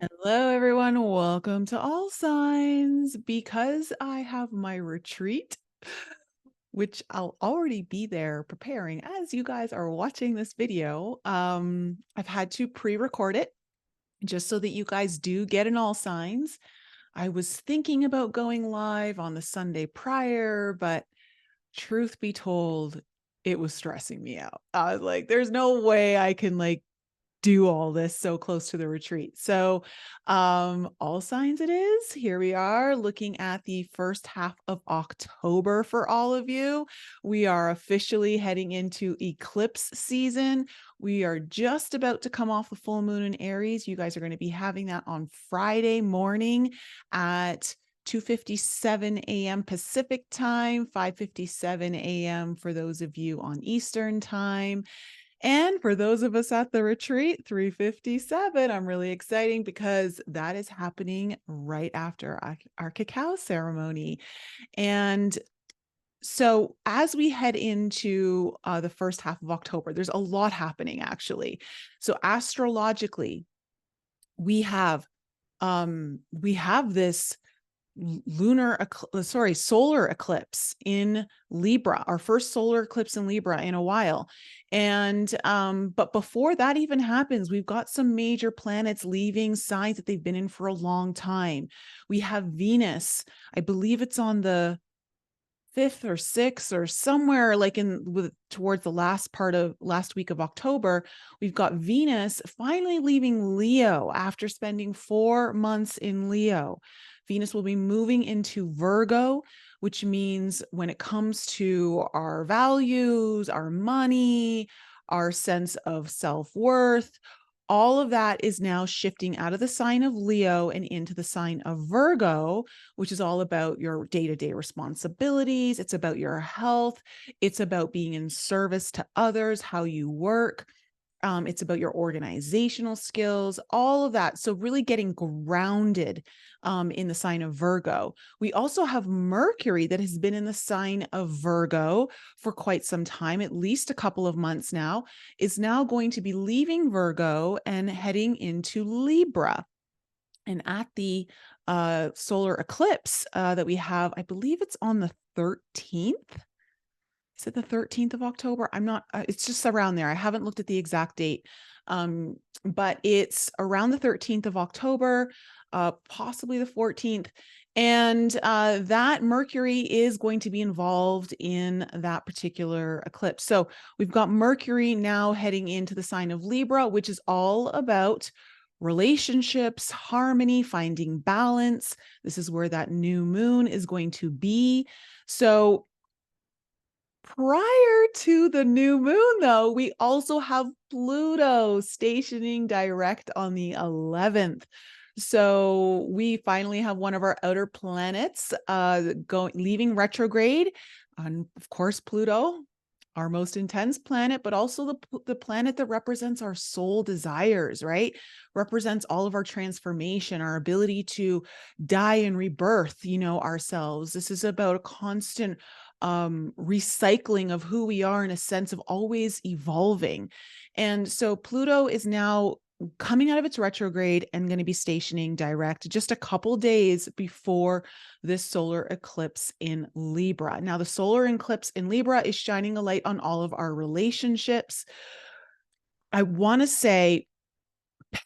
Hello, everyone. Welcome to All Signs. Because I have my retreat, which I'll already be there preparing as you guys are watching this video. I've had to pre-record it just so that you guys do get an All Signs. I was thinking about going live on the Sunday prior, but truth be told, it was stressing me out. I was like, there's no way I can do all this so close to the retreat. So, all signs it is. Here we are looking at the first half of October for all of you. We are officially heading into eclipse season. We are just about to come off the full moon in Aries. You guys are going to be having that on Friday morning at 2:57 a.m. Pacific time, 5:57 a.m. for those of you on Eastern time. And for those of us at the retreat, 3:57, I'm really exciting because that is happening right after our cacao ceremony. And so as we head into the first half of October, there's a lot happening actually. So astrologically, we have this solar eclipse in Libra, our first solar eclipse in Libra in a while. And but before that even happens, we've got some major planets leaving signs that they've been in for a long time. We have Venus, I believe it's on the 5th or 6th or somewhere like towards the last week of October. We've got Venus finally leaving Leo after spending 4 months in Leo. Venus will be moving into Virgo, which means when it comes to our values, our money, our sense of self-worth, all of that is now shifting out of the sign of Leo and into the sign of Virgo, which is all about your day-to-day responsibilities. It's about your health. It's about being in service to others, how you work. It's about your organizational skills, all of that. So really getting grounded in the sign of Virgo. We also have Mercury that has been in the sign of Virgo for quite some time, at least a couple of months now, is now going to be leaving Virgo and heading into Libra. And at the solar eclipse that we have, I believe it's on the 13th. Is it the 13th of October? I'm not, it's just around there. I haven't looked at the exact date, but it's around the 13th of October, possibly the 14th. And that Mercury is going to be involved in that particular eclipse. So we've got Mercury now heading into the sign of Libra, which is all about relationships, harmony, finding balance. This is where that new moon is going to be. So prior to the new moon, though, we also have Pluto stationing direct on the 11th. So we finally have one of our outer planets leaving retrograde. And of course, Pluto, our most intense planet, but also the planet that represents our soul desires, right? Represents all of our transformation, our ability to die and rebirth, ourselves. This is about a constant recycling of who we are in a sense of always evolving. And so Pluto is now coming out of its retrograde and going to be stationing direct just a couple days before this solar eclipse in Libra. Now, the solar eclipse in Libra is shining a light on all of our relationships. I want to say,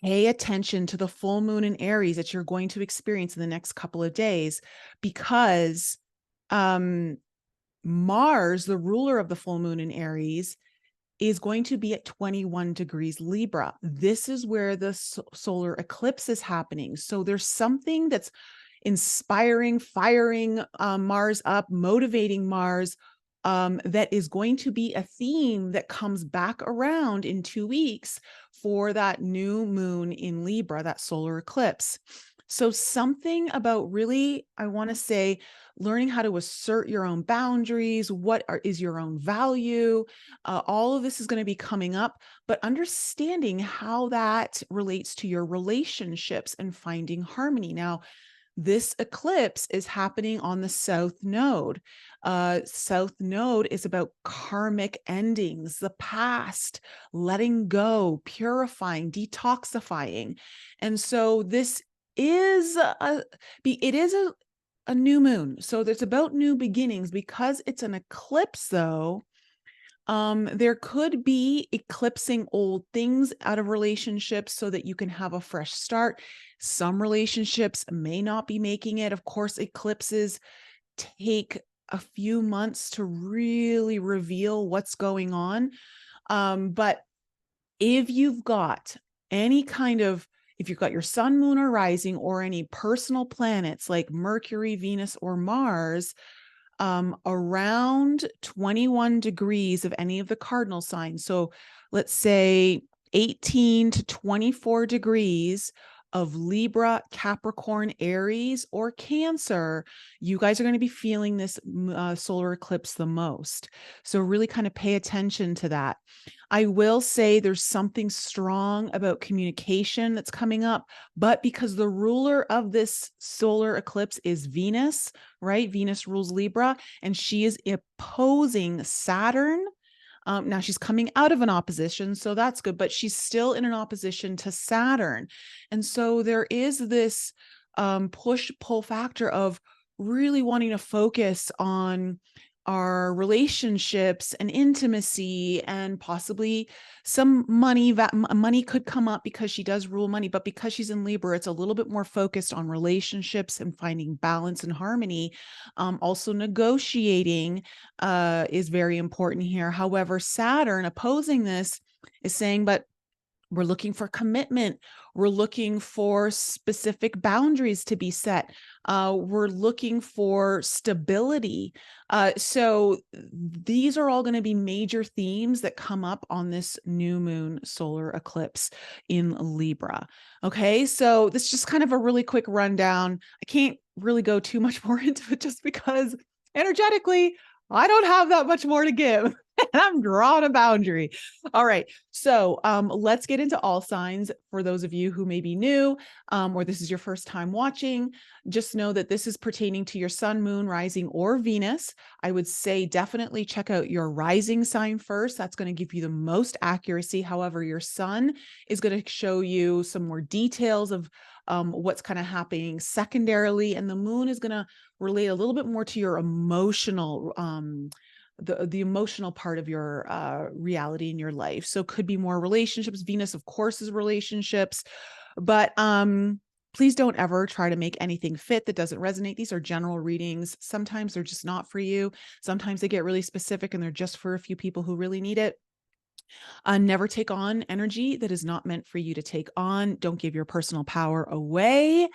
pay attention to the full moon in Aries that you're going to experience in the next couple of days, because Mars, the ruler of the full moon in Aries, is going to be at 21 degrees Libra. This is where the solar eclipse is happening. So there's something that's inspiring, firing Mars up, motivating Mars, that is going to be a theme that comes back around in 2 weeks for that new moon in Libra, that solar eclipse. So something about really, I want to say, learning how to assert your own boundaries, is your own value. All of this is going to be coming up, but understanding how that relates to your relationships and finding harmony. Now, This eclipse is happening on the South Node. South Node is about karmic endings, the past, letting go, purifying, detoxifying. And so this is a new moon. So it's about new beginnings. Because it's an eclipse, though, there could be eclipsing old things out of relationships so that you can have a fresh start. Some relationships may not be making it. Of course, eclipses take a few months to really reveal what's going on. But if you've got any kind of, if you've got your sun, moon, or rising, or any personal planets like Mercury, Venus, or Mars, around 21 degrees of any of the cardinal signs. So let's say 18 to 24 degrees of Libra, Capricorn, Aries, or Cancer, you guys are going to be feeling this solar eclipse the most. So really kind of pay attention to that. I will say there's something strong about communication that's coming up, but because the ruler of this solar eclipse is Venus, right? Venus rules Libra, and she is opposing Saturn. Now she's coming out of an opposition, so that's good, but she's still in an opposition to Saturn. And so there is this push-pull factor of really wanting to focus on our relationships and intimacy, and possibly some money. Money could come up because she does rule money, but because she's in Libra, it's a little bit more focused on relationships and finding balance and harmony. Also negotiating is very important here. However, Saturn opposing this is saying, but we're looking for commitment. We're looking for specific boundaries to be set. We're looking for stability. So these are all going to be major themes that come up on this new moon solar eclipse in Libra. Okay, so this is just kind of a really quick rundown. I can't really go too much more into it just because energetically, I don't have that much more to give. And I'm drawing a boundary. All right. So let's get into all signs. For those of you who may be new, or this is your first time watching, just know that this is pertaining to your sun, moon, rising, or Venus. I would say definitely check out your rising sign first. That's going to give you the most accuracy. However, your sun is going to show you some more details of what's kind of happening secondarily. And the moon is going to relate a little bit more to your emotional the emotional part of your reality in your life. So could be more relationships. Venus, of course, is relationships, but please don't ever try to make anything fit that doesn't resonate. These are general readings. Sometimes they're just not for you. Sometimes they get really specific and they're just for a few people who really need it. Never take on energy that is not meant for you to take on. Don't give your personal power away.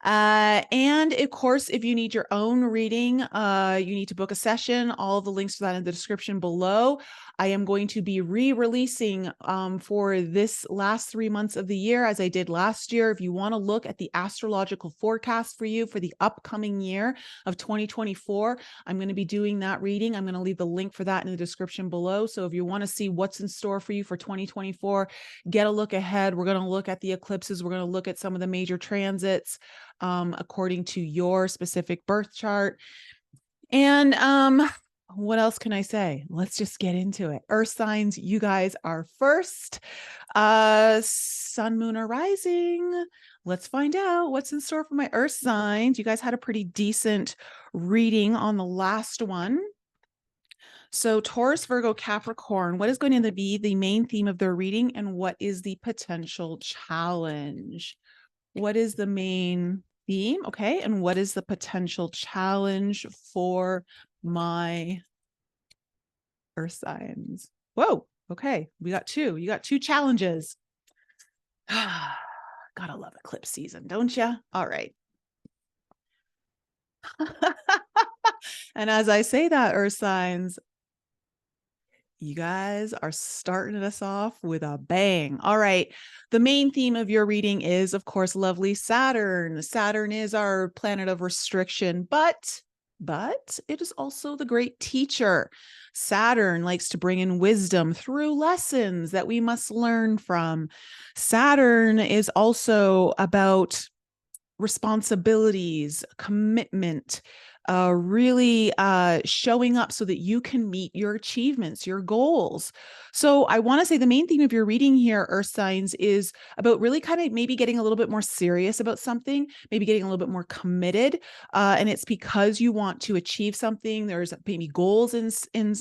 And of course, if you need your own reading, you need to book a session. All the links to that in the description below. I am going to be re-releasing for this last 3 months of the year, as I did last year. If you want to look at the astrological forecast for you for the upcoming year of 2024, I'm going to be doing that reading. I'm going to leave the link for that in the description below. So if you want to see what's in store for you for 2024, get a look ahead. We're going to look at the eclipses. We're going to look at some of the major transits according to your specific birth chart. And what else can I say? Let's just get into it. Earth signs, you guys are first. Sun, moon, or rising. Let's find out what's in store for my earth signs. You guys had a pretty decent reading on the last one. So Taurus, Virgo, Capricorn, what is going to be the main theme of their reading, and what is the potential challenge? What is the main theme? Okay. And what is the potential challenge for my earth signs? Whoa. Okay. We got two. You got two challenges. Gotta love eclipse season, don't you? All right. And as I say that, earth signs, you guys are starting us off with a bang. All right. The main theme of your reading is, of course, lovely Saturn. Saturn is our planet of restriction, but it is also the great teacher. Saturn likes to bring in wisdom through lessons that we must learn from. Saturn is also about responsibilities, commitment, really showing up so that you can meet your achievements, your goals. So I want to say the main theme of your reading here, Earth signs, is about really kind of maybe getting a little bit more serious about something, maybe getting a little bit more committed. And it's because you want to achieve something. There's maybe goals in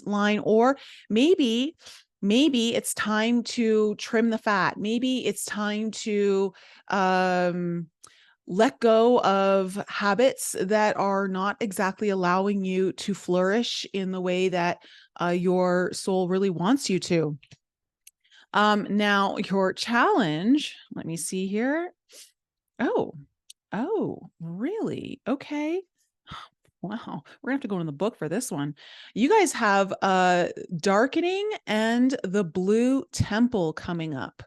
line, or maybe it's time to trim the fat. Maybe it's time to let go of habits that are not exactly allowing you to flourish in the way that your soul really wants you to. Now your challenge, let me see here. Oh, really? Okay. Wow. We're gonna have to go in the book for this one. You guys have darkening and the blue temple coming up.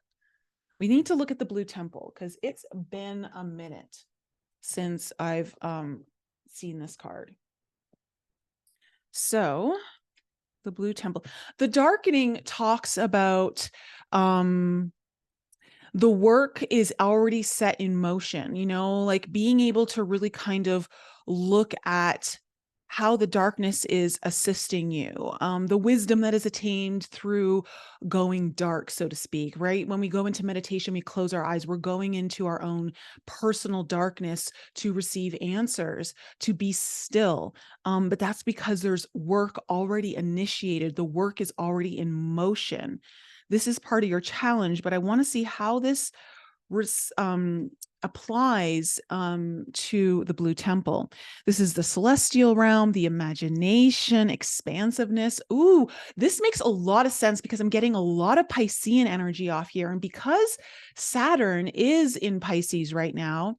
We need to look at the blue temple because it's been a minute since I've seen this card. So the blue temple, the darkening talks about the work is already set in motion, like being able to really kind of look at how the darkness is assisting you, the wisdom that is attained through going dark, so to speak, right? When we go into meditation, we close our eyes, we're going into our own personal darkness to receive answers, to be still. But that's because there's work already initiated. The work is already in motion. This is part of your challenge, but I want to see how this applies to the blue temple. This is the celestial realm, the imagination, expansiveness. Ooh, this makes a lot of sense because I'm getting a lot of Piscean energy off here. And because Saturn is in Pisces right now,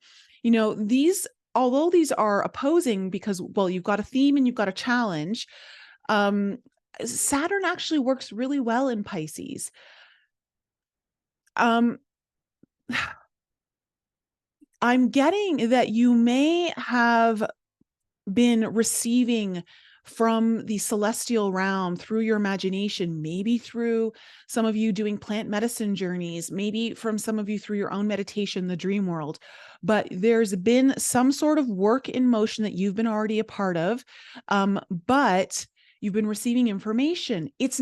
although these are opposing because, well, you've got a theme and you've got a challenge, Saturn actually works really well in Pisces. I'm getting that you may have been receiving from the celestial realm through your imagination, maybe through some of you doing plant medicine journeys, maybe from some of you through your own meditation, the dream world. But there's been some sort of work in motion that you've been already a part of, but you've been receiving information. It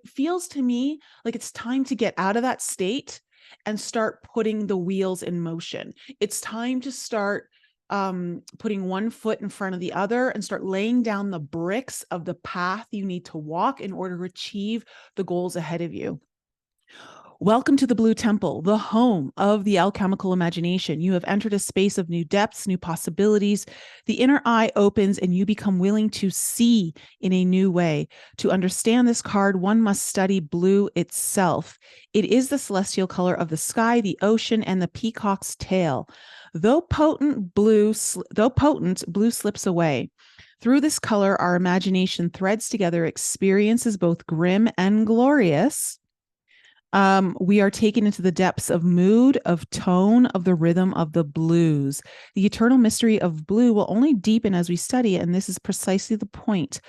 feels to me like it's time to get out of that state and start putting the wheels in motion. It's time to start putting one foot in front of the other and start laying down the bricks of the path you need to walk in order to achieve the goals ahead of you. Welcome to the Blue Temple, the home of the alchemical imagination. You have entered a space of new depths, new possibilities. The inner eye opens and you become willing to see in a new way. To understand this card, one must study blue itself. It is the celestial color of the sky, the ocean, and the peacock's tail. Though potent, blue slips away. Through this color, our imagination threads together experiences both grim and glorious. We are taken into the depths of mood, of tone, of the rhythm of the blues. The eternal mystery of blue will only deepen as we study it, and this is precisely the point.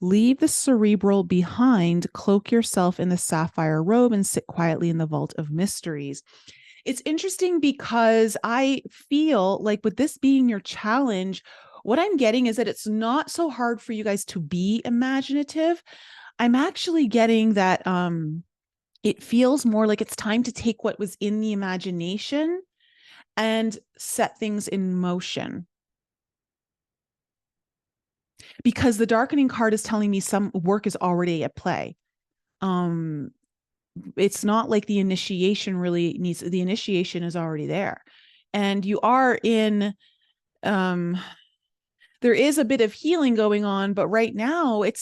Leave the cerebral behind, cloak yourself in the sapphire robe, and sit quietly in the vault of mysteries. It's interesting because I feel like with this being your challenge, what I'm getting is that it's not so hard for you guys to be imaginative. I'm actually getting that it feels more like it's time to take what was in the imagination and set things in motion. Because the darkening card is telling me some work is already at play. It's not like the initiation the initiation is already there. And you are in, there is a bit of healing going on, but right now it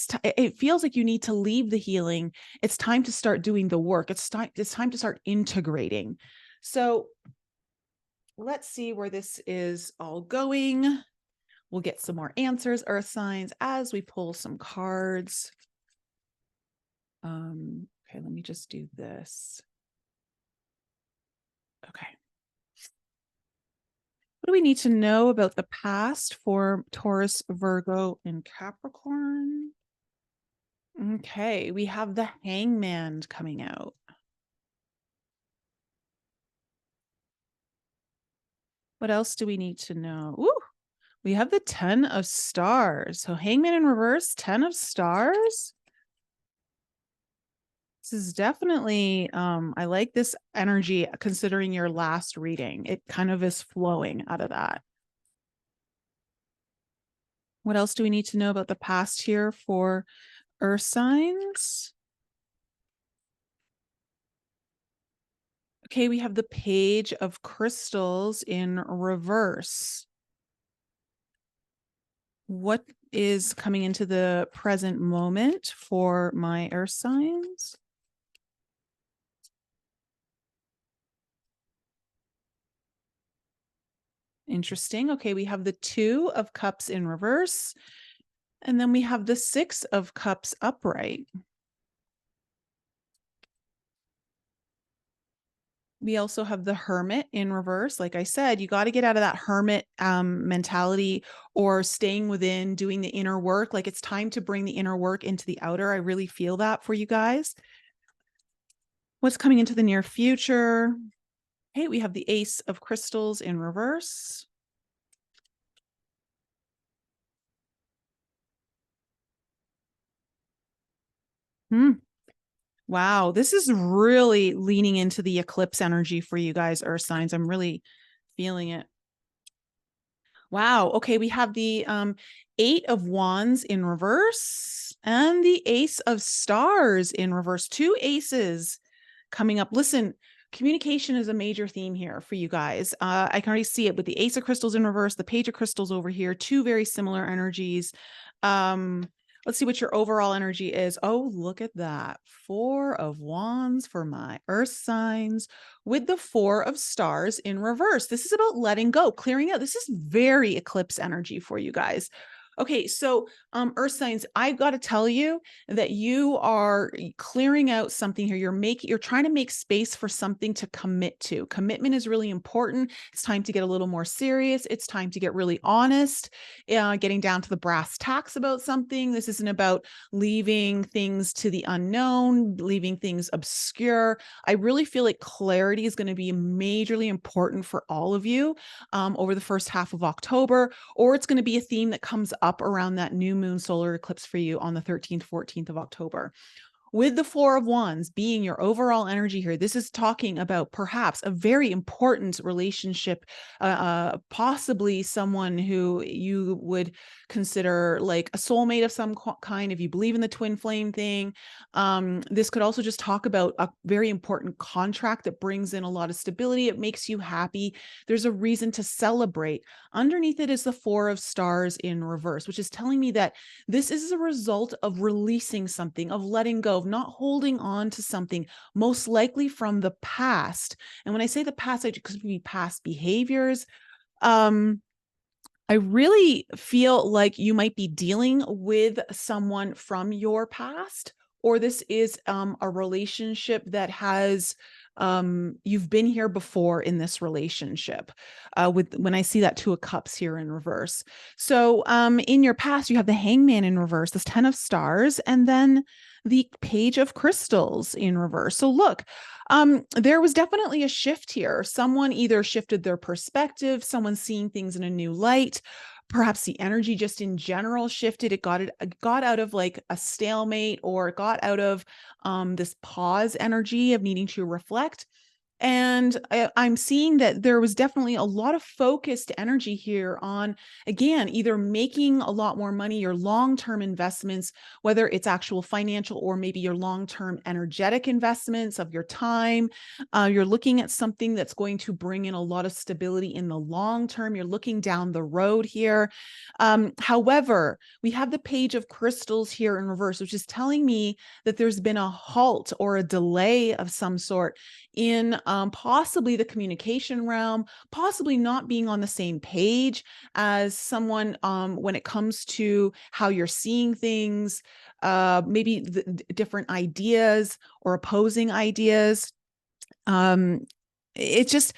feels like you need to leave the healing. It's time to start doing the work. It's time to start integrating. So let's see where this is all going. We'll get some more answers, earth signs, as we pull some cards. Okay, let me just do this. Okay. What do we need to know about the past for Taurus, Virgo, and Capricorn? Okay, we have the Hangman coming out. What else do we need to know? Ooh, we have the 10 of stars. So Hangman in reverse, 10 of stars. This is definitely, I like this energy considering your last reading. It kind of is flowing out of that. What else do we need to know about the past here for earth signs? Okay, we have the page of crystals in reverse. What is coming into the present moment for my earth signs? Interesting. Okay, we have the 2 of cups in reverse, and then we have the 6 of cups upright. We also have the hermit in reverse. Like I said, you got to get out of that hermit mentality or staying within, doing the inner work. Like it's time to bring the inner work into the outer. I really feel that for you guys. What's coming into the near future? Hey, we have the ace of crystals in reverse. Wow, this is really leaning into the eclipse energy for you guys, earth signs. I'm really feeling it. Wow. Okay, we have the 8 of wands in reverse and the ace of stars in reverse. 2 aces coming up. Listen, communication is a major theme here for you guys. I can already see it with the ace of crystals in reverse, the page of crystals over here, 2 very similar energies. Let's see what your overall energy is. Oh, look at that. 4 of wands for my earth signs with the 4 of stars in reverse. This is about letting go, clearing out. This is very eclipse energy for you guys. Okay, so earth signs, I've got to tell you that you are clearing out something here. You're trying to make space for something to commit to. Commitment is really important. It's time to get a little more serious. It's time to get really honest, getting down to the brass tacks about something. This isn't about leaving things to the unknown, leaving things obscure. I really feel like clarity is going to be majorly important for all of you over the first half of October, or it's going to be a theme that comes up around that new moon solar eclipse for you on the 13th, 14th of October. With the 4 of wands being your overall energy here, this is talking about perhaps a very important relationship, possibly someone who you would consider like a soulmate of some kind, if you believe in the twin flame thing. This could also just talk about a very important contract that brings in a lot of stability. It makes you happy. There's a reason to celebrate. Underneath it is the 4 of stars in reverse, which is telling me that this is a result of releasing something, of letting go, of not holding on to something, most likely from the past. And when I say the past, it could be past behaviors. I really feel like you might be dealing with someone from your past, or this is a relationship that has you've been here before in this relationship with when I see that 2 of cups here in reverse. So in your past, you have the hangman in reverse, this 10 of stars, and then the page of crystals in reverse. So look, there was definitely a shift here. Someone either shifted their perspective, someone seeing things in a new light. Perhaps the energy just in general shifted. It got out of like a stalemate, or it got out of this pause energy of needing to reflect. And I'm seeing that there was definitely a lot of focused energy here on, again, either making a lot more money, your long-term investments, whether it's actual financial or maybe your long-term energetic investments of your time. You're looking at something that's going to bring in a lot of stability in the long term. You're looking down the road here. However, we have the page of crystals here in reverse, which is telling me that there's been a halt or a delay of some sort in possibly the communication realm, possibly not being on the same page as someone when it comes to how you're seeing things, maybe the different ideas or opposing ideas. it's just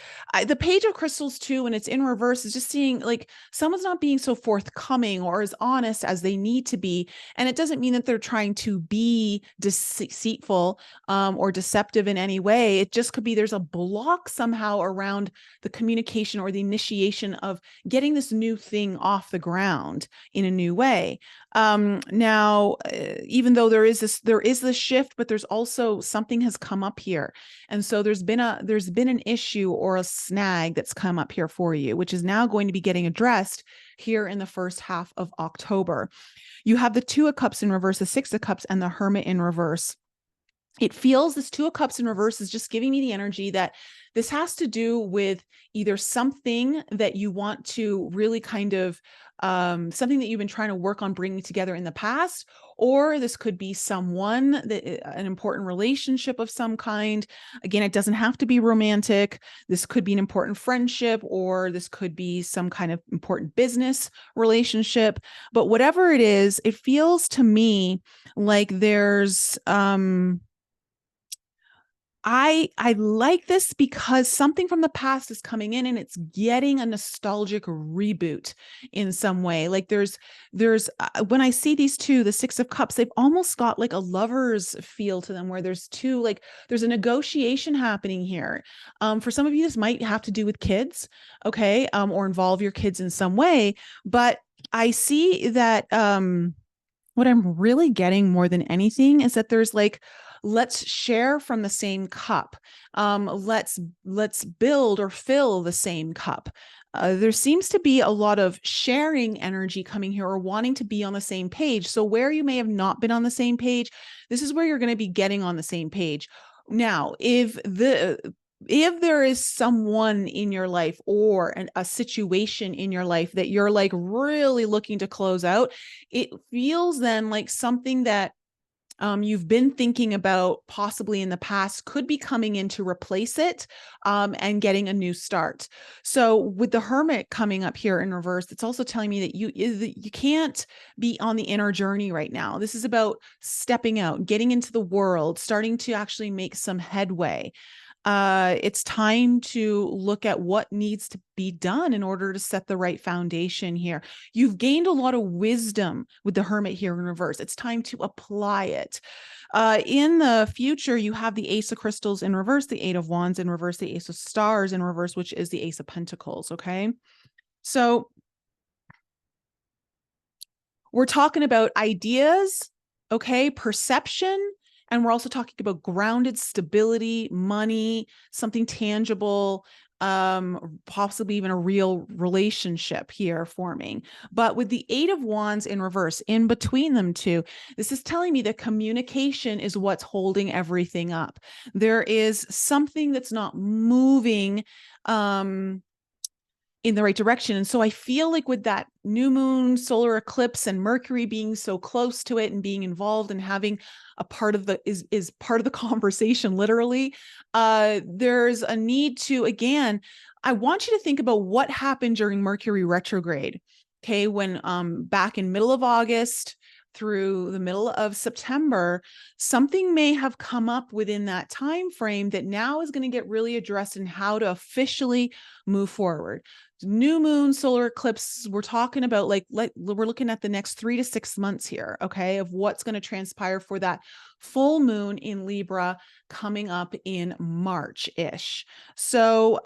the Page of Crystals too, when it's in reverse, is just seeing like someone's not being so forthcoming or as honest as they need to be. And it doesn't mean that they're trying to be deceitful or deceptive in any way. It just could be there's a block somehow around the communication or the initiation of getting this new thing off the ground in a new way. Now, even though there is this shift, but there's also something has come up here. And so there's been an issue or a snag that's come up here for you, which is now going to be getting addressed here in the first half of October. You have the Two of Cups in reverse, the Six of Cups, and the Hermit in reverse. It feels this Two of Cups in reverse is just giving me the energy that this has to do with either something that you want to really kind of something that you've been trying to work on bringing together in the past, or this could be someone that an important relationship of some kind. Again, it doesn't have to be romantic. This could be an important friendship, or this could be some kind of important business relationship. But whatever it is, it feels to me like there's I like this because something from the past is coming in and it's getting a nostalgic reboot in some way. Like there's when I see these two, the Six of Cups, they've almost got like a lover's feel to them, where there's two, like there's a negotiation happening here. For some of you, this might have to do with kids, okay, or involve your kids in some way. But I see that what I'm really getting more than anything is that there's like, let's share from the same cup. Let's build or fill the same cup. There seems to be a lot of sharing energy coming here, or wanting to be on the same page. So where you may have not been on the same page, this is where you're going to be getting on the same page. Now, if there is someone in your life or a situation in your life that you're like really looking to close out, it feels then like something that you've been thinking about possibly in the past could be coming in to replace it and getting a new start. So with the Hermit coming up here in reverse, it's also telling me that you can't be on the inner journey right now. This is about stepping out, getting into the world, starting to actually make some headway. It's time to look at what needs to be done in order to set the right foundation here. You've gained a lot of wisdom with the Hermit here in reverse. It's time to apply it. In the future, you have the Ace of Crystals in reverse, the Eight of Wands in reverse, the Ace of Stars in reverse, which is the Ace of Pentacles, okay? So we're talking about ideas, okay, perception, and we're also talking about grounded stability, money, something tangible, possibly even a real relationship here forming. But with the Eight of Wands in reverse, in between them two, this is telling me that communication is what's holding everything up. There is something that's not moving in the right direction. And so I feel like with that new moon, solar eclipse, and Mercury being so close to it and being involved and having a part of the is part of the conversation, literally, there's a need to, again, I want you to think about what happened during Mercury retrograde. Okay, when back in middle of August through the middle of September, something may have come up within that time frame that now is going to get really addressed in how to officially move forward. New moon, solar eclipse, we're talking about like we're looking at the next 3 to 6 months here, okay, of what's going to transpire for that full moon in Libra coming up in March-ish. So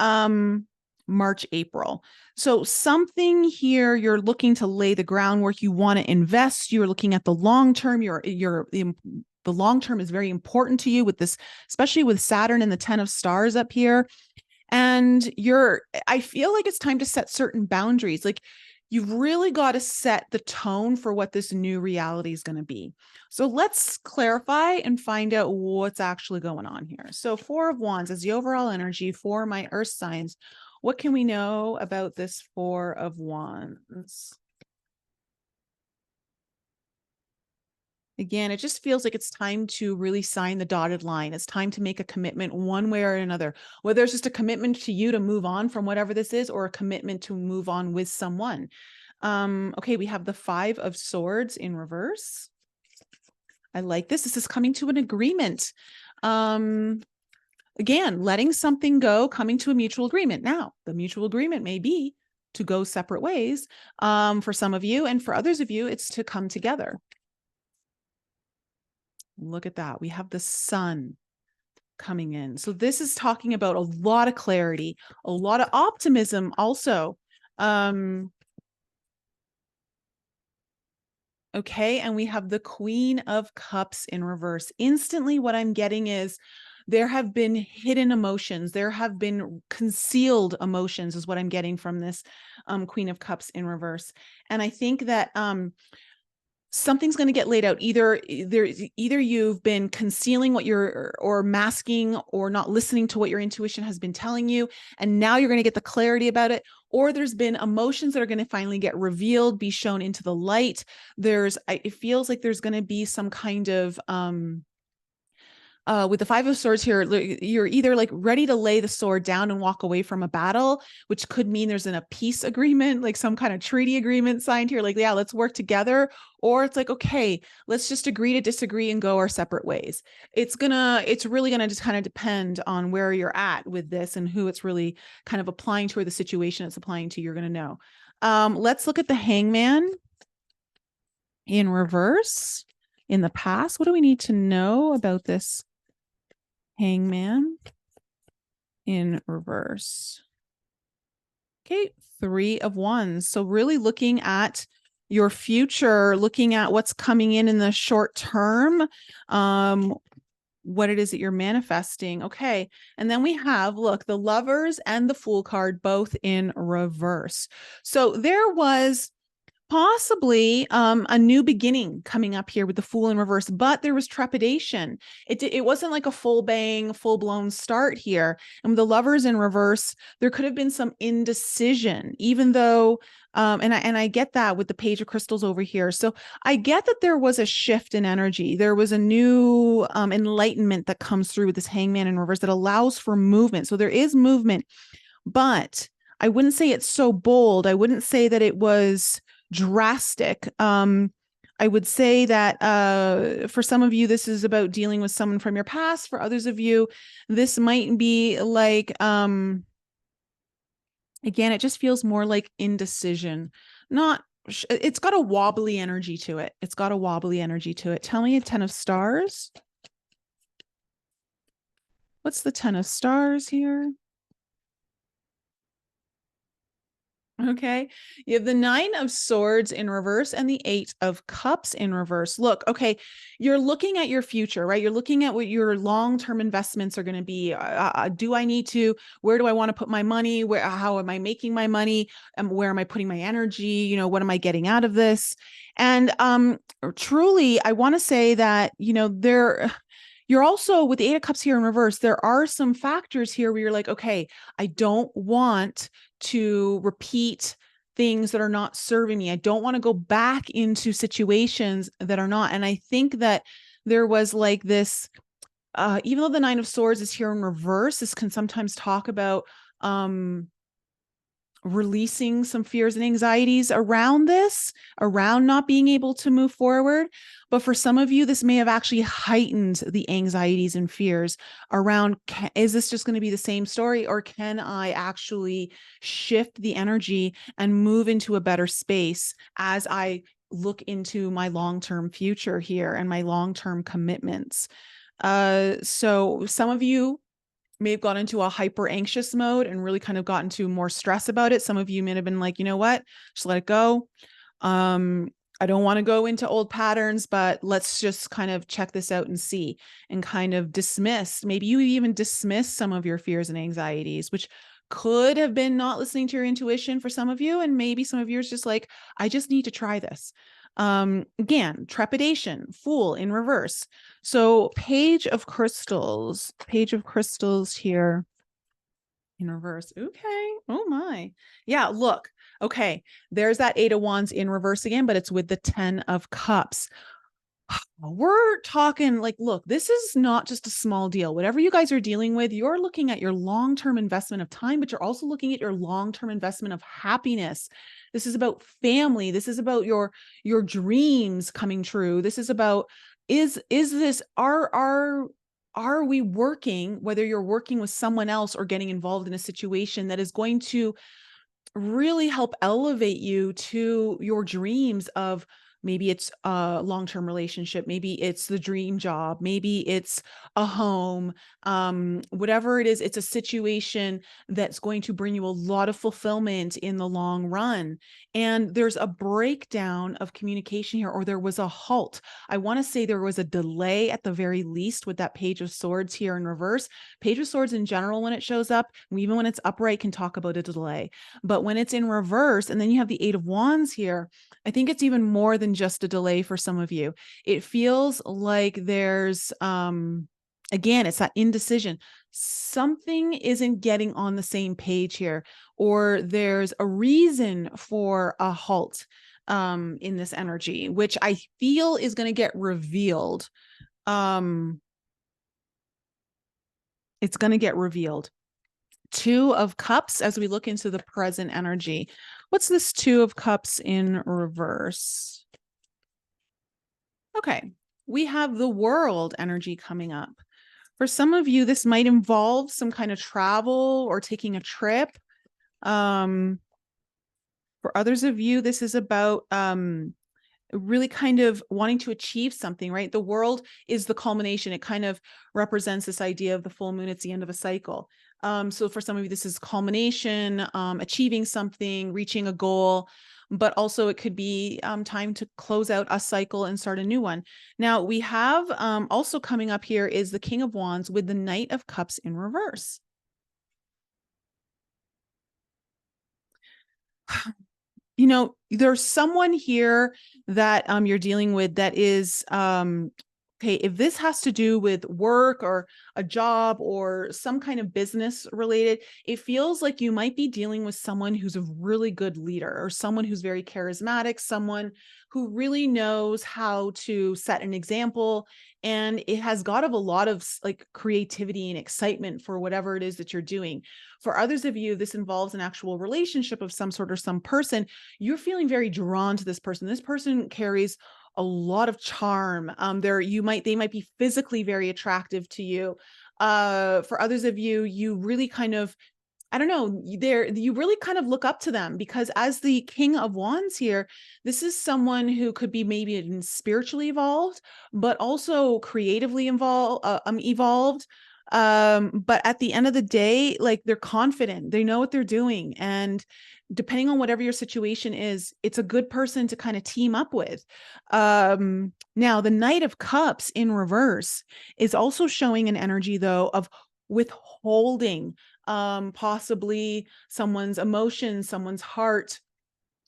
March, April. So something here, you're looking to lay the groundwork, you want to invest, you're looking at the long term, the long term is very important to you with this, especially with Saturn and the 10 of stars up here. And I feel like it's time to set certain boundaries. Like you've really got to set the tone for what this new reality is going to be. So let's clarify and find out what's actually going on here. So Four of Wands is the overall energy for my earth signs. What can we know about this Four of Wands? Again, it just feels like it's time to really sign the dotted line. It's time to make a commitment one way or another, whether it's just a commitment to you to move on from whatever this is, or a commitment to move on with someone. Okay, we have the Five of Swords in reverse. I like this. This is coming to an agreement. again, letting something go, coming to a mutual agreement. Now, the mutual agreement may be to go separate ways for some of you, and for others of you, it's to come together. Look at that. We have the sun coming in. So this is talking about a lot of clarity, a lot of optimism also. Okay, and we have the Queen of Cups in reverse. Instantly, what I'm getting is there have been hidden emotions. There have been concealed emotions is what I'm getting from this Queen of Cups in reverse. And I think that something's going to get laid out. Either you've been concealing what you're, or masking, or not listening to what your intuition has been telling you, and now you're going to get the clarity about it. Or there's been emotions that are going to finally get revealed, be shown into the light. It feels like there's going to be some kind of with the Five of Swords here, you're either like ready to lay the sword down and walk away from a battle, which could mean there's a peace agreement, like some kind of treaty agreement signed here, like, yeah, let's work together. Or it's like, okay, let's just agree to disagree and go our separate ways. It's really gonna just kind of depend on where you're at with this and who it's really kind of applying to, or the situation it's applying to, you're gonna know. Let's look at the Hangman in reverse in the past. What do we need to know about this Hangman in reverse? Okay, Three of Wands. So really looking at your future, looking at what's coming in the short term, what it is that you're manifesting. Okay, and then we have, look, the Lovers and the Fool card both in reverse. So there was possibly a new beginning coming up here with the Fool in reverse, but there was trepidation. It wasn't like a full bang, full blown start here. And with the Lovers in reverse, there could have been some indecision, even though, and I get that with the Page of Crystals over here. So I get that there was a shift in energy. There was a new enlightenment that comes through with this Hangman in reverse that allows for movement. So there is movement, but I wouldn't say it's so bold. I wouldn't say that it was drastic. I would say that for some of you, this is about dealing with someone from your past. For others of you, this might be like, again, it just feels more like indecision. It's got a wobbly energy to it. It's got a wobbly energy to it. Tell me a 10 of Stars. What's the 10 of Stars here? Okay, you have the Nine of Swords in reverse and the Eight of Cups in reverse. Look, okay, you're looking at your future, right? You're looking at what your long-term investments are going to be. Do I need to, where do I want to put my money? How am I making my money? Where am I putting my energy? You know, what am I getting out of this? And truly, I want to say that, you know, you're also with the Eight of Cups here in reverse. There are some factors here where you're like, okay, I don't want to repeat things that are not serving me. I don't want to go back into situations that are not. And I think that there was like this, even though the Nine of Swords is here in reverse, this can sometimes talk about releasing some fears and anxieties around this, around not being able to move forward. But for some of you, this may have actually heightened the anxieties and fears around, is this just going to be the same story, or can I actually shift the energy and move into a better space as I look into my long-term future here and my long-term commitments? So some of you may have gone into a hyper anxious mode and really kind of gotten to more stress about it. Some of you may have been like, you know what, just let it go. I don't want to go into old patterns, but let's just kind of check this out and see, and kind of dismiss. Maybe you even dismiss some of your fears and anxieties, which could have been not listening to your intuition for some of you. And maybe some of you is just like, I just need to try this. Again, trepidation, Fool in reverse. So Page of Crystals here in reverse. Okay. Oh my. Yeah, look. Okay. There's that Eight of Wands in reverse again, but it's with the 10 of Cups. We're talking like, look, this is not just a small deal. Whatever you guys are dealing with, you're looking at your long-term investment of time, but you're also looking at your long-term investment of happiness. This is about family. This is about your dreams coming true. This is about, is this, are are we working, whether you're working with someone else or getting involved in a situation that is going to really help elevate you to your dreams of, maybe it's a long-term relationship, maybe it's the dream job, maybe it's a home, whatever it is, it's a situation that's going to bring you a lot of fulfillment in the long run. And there's a breakdown of communication here, or there was a halt. I want to say there was a delay at the very least with that Page of Swords here in reverse. Page of Swords in general, when it shows up, even when it's upright, can talk about a delay. But when it's in reverse, and then you have the Eight of Wands here, I think it's even more than just a delay for some of you. It feels like there's, again, it's that indecision. Something isn't getting on the same page here, or there's a reason for a halt in this energy, which I feel is going to get revealed. It's going to get revealed. Two of Cups as we look into the present energy. What's this Two of Cups in reverse? Okay, we have the World energy coming up. For some of you, this might involve some kind of travel or taking a trip. For others of you, this is about really kind of wanting to achieve something, right? The World is the culmination. It kind of represents this idea of the full moon. It's the end of a cycle. So for some of you, this is culmination, achieving something, reaching a goal, but also it could be time to close out a cycle and start a new one. Now we have also coming up here is the King of Wands with the Knight of Cups in reverse. You know, there's someone here that you're dealing with that is okay, if this has to do with work or a job or some kind of business related, it feels like you might be dealing with someone who's a really good leader, or someone who's very charismatic, someone who really knows how to set an example, and it has got a lot of like creativity and excitement for whatever it is that you're doing. For others of you, this involves an actual relationship of some sort or some person. You're feeling very drawn to this person. This person carries a lot of charm. They might be physically very attractive to you. For others of you, you really kind of, I don't know, you really kind of look up to them, because as the King of Wands here, this is someone who could be maybe spiritually evolved, but also creatively evolved. But at the end of the day, like, they're confident, they know what they're doing. And depending on whatever your situation is, it's a good person to kind of team up with. Now the Knight of Cups in reverse is also showing an energy though of withholding, possibly someone's emotions, someone's heart,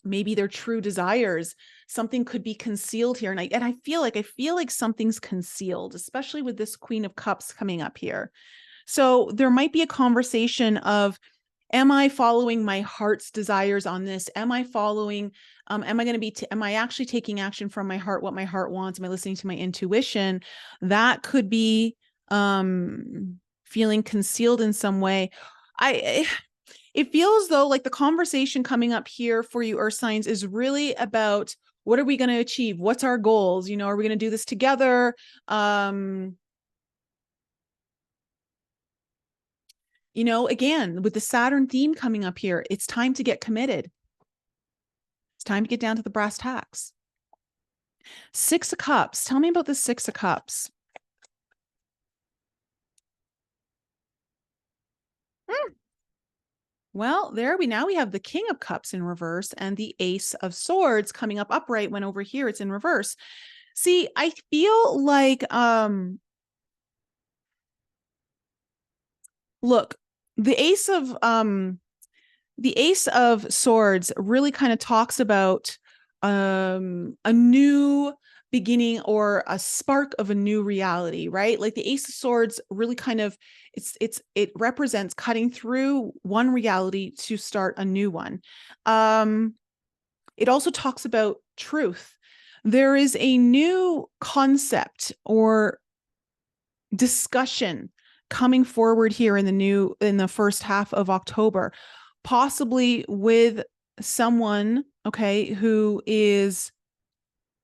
maybe their true desires. Something could be concealed here. And I feel like something's concealed, especially with this Queen of Cups coming up here. So there might be a conversation of, am I following my heart's desires on this? Am I actually taking action from my heart, what my heart wants? Am I listening to my intuition? That could be feeling concealed in some way. It feels though like the conversation coming up here for you Earth signs is really about, what are we going to achieve? What's our goals? You know, are we going to do this together? You know, again, with the Saturn theme coming up here, it's time to get committed. It's time to get down to the brass tacks. Six of Cups. Tell me about the Six of Cups. Well, now we have the King of Cups in reverse and the Ace of Swords coming up upright, when over here it's in reverse. See, I feel like, look, the Ace of Swords really kind of talks about a new beginning, or a spark of a new reality, right? Like the Ace of Swords really kind of, it represents cutting through one reality to start a new one. It also talks about truth. There is a new concept or discussion coming forward here in the first half of October, possibly with someone, okay, who is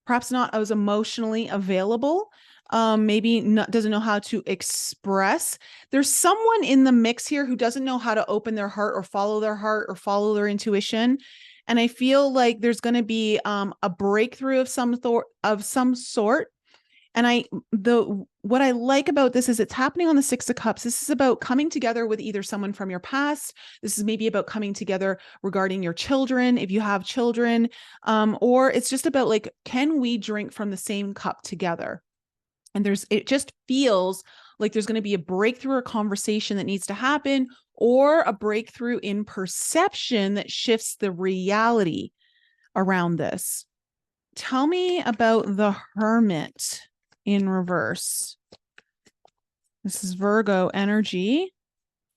perhaps not as emotionally available. maybe doesn't know how to express. There's someone in the mix here who doesn't know how to open their heart or follow their intuition. And I feel like there's going to be a breakthrough of some sort. And what I like about this is it's happening on the Six of Cups. This is about coming together with either someone from your past. This is maybe about coming together regarding your children, if you have children, or it's just about like, can we drink from the same cup together? And it just feels like there's going to be a breakthrough or conversation that needs to happen, or a breakthrough in perception that shifts the reality around this. Tell me about the Hermit in reverse. This is Virgo energy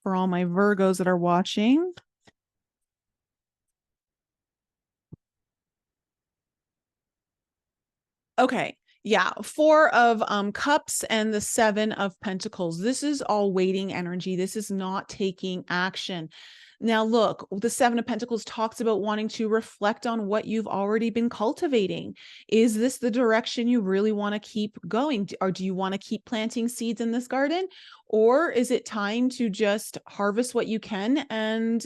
for all my Virgos that are watching. Okay. Yeah. Four of Cups and the Seven of Pentacles. This is all waiting energy. This is not taking action. Now, look, the Seven of Pentacles talks about wanting to reflect on what you've already been cultivating. Is this the direction you really want to keep going? Or do you want to keep planting seeds in this garden? Or is it time to just harvest what you can and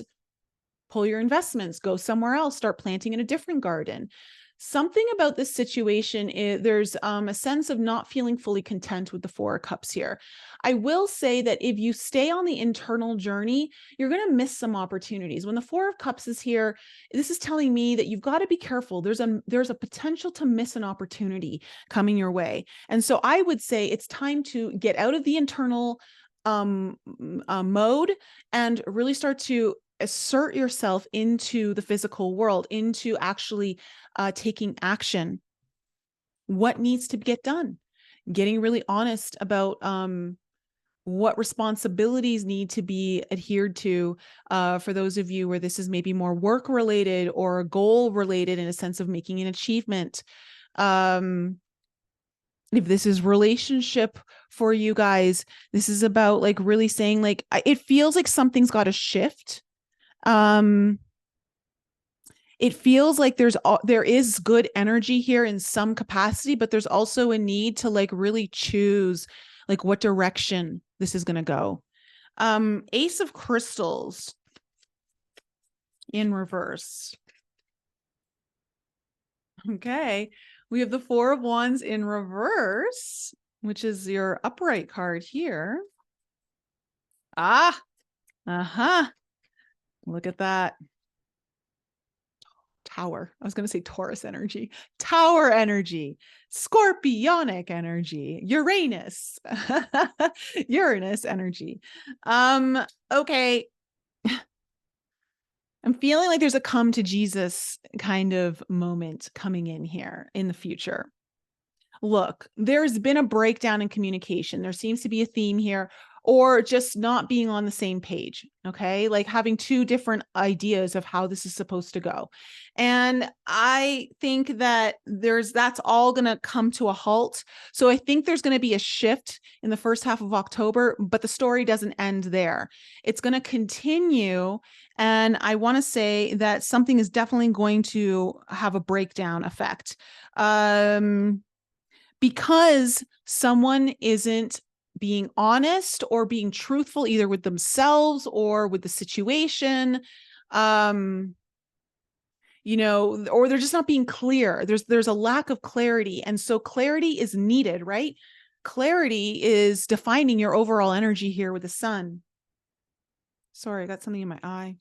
pull your investments, go somewhere else, start planting in a different garden? Something about this situation is there's a sense of not feeling fully content with the Four of Cups here. I will say that if you stay on the internal journey, you're going to miss some opportunities. When the Four of Cups is here, this is telling me that you've got to be careful. There's a potential to miss an opportunity coming your way. And so I would say it's time to get out of the internal mode and really start to assert yourself into the physical world, into actually taking action. What needs to get done? Getting really honest about what responsibilities need to be adhered to for those of you where this is maybe more work related or goal related in a sense of making an achievement. If this is relationship for you guys, this is about like really saying like, it feels like something's got to shift. It feels like there is good energy here in some capacity, but there's also a need to like really choose like what direction this is going to go. Ace of Crystals in reverse. Okay. We have the Four of Wands in reverse, which is your upright card here. Uh-huh. Look at that. Tower. I was going to say Taurus energy, Tower energy, Scorpionic energy, Uranus, Uranus energy. Okay. I'm feeling like there's a come to Jesus kind of moment coming in here in the future. Look, there's been a breakdown in communication. There seems to be a theme here, or just not being on the same page. Okay. Like having two different ideas of how this is supposed to go. And I think that that's all going to come to a halt. So I think there's going to be a shift in the first half of October, but the story doesn't end there. It's going to continue. And I want to say that something is definitely going to have a breakdown effect. Because someone isn't being honest or being truthful either with themselves or with the situation, or they're just not being clear. There's a lack of clarity. And so clarity is needed, right? Clarity is defining your overall energy here with the sun. Sorry, I got something in my eye.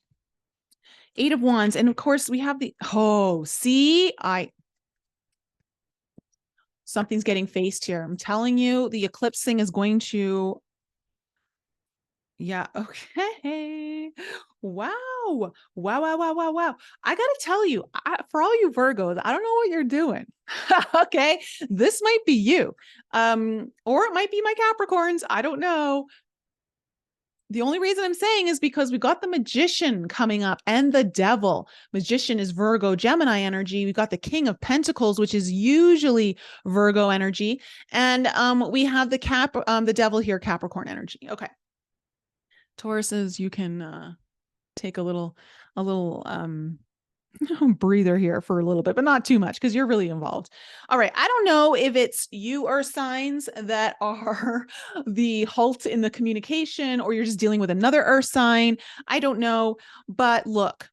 Eight of Wands. And of course we have something's getting faced here. I'm telling you, the eclipse thing is going to, yeah, okay. Wow. I got to tell you, for all you Virgos, I don't know what you're doing. Okay. This might be you. Or it might be my Capricorns. I don't know. The only reason I'm saying is because we got the Magician coming up and the Devil. Magician is Virgo, Gemini energy. We got the King of Pentacles, which is usually Virgo energy. And we have the Devil here, Capricorn energy. Okay. Tauruses, you can take a little breather here for a little bit, but not too much because you're really involved. All right. I don't know if it's you earth signs that are the halt in the communication, or you're just dealing with another earth sign. I don't know. But look,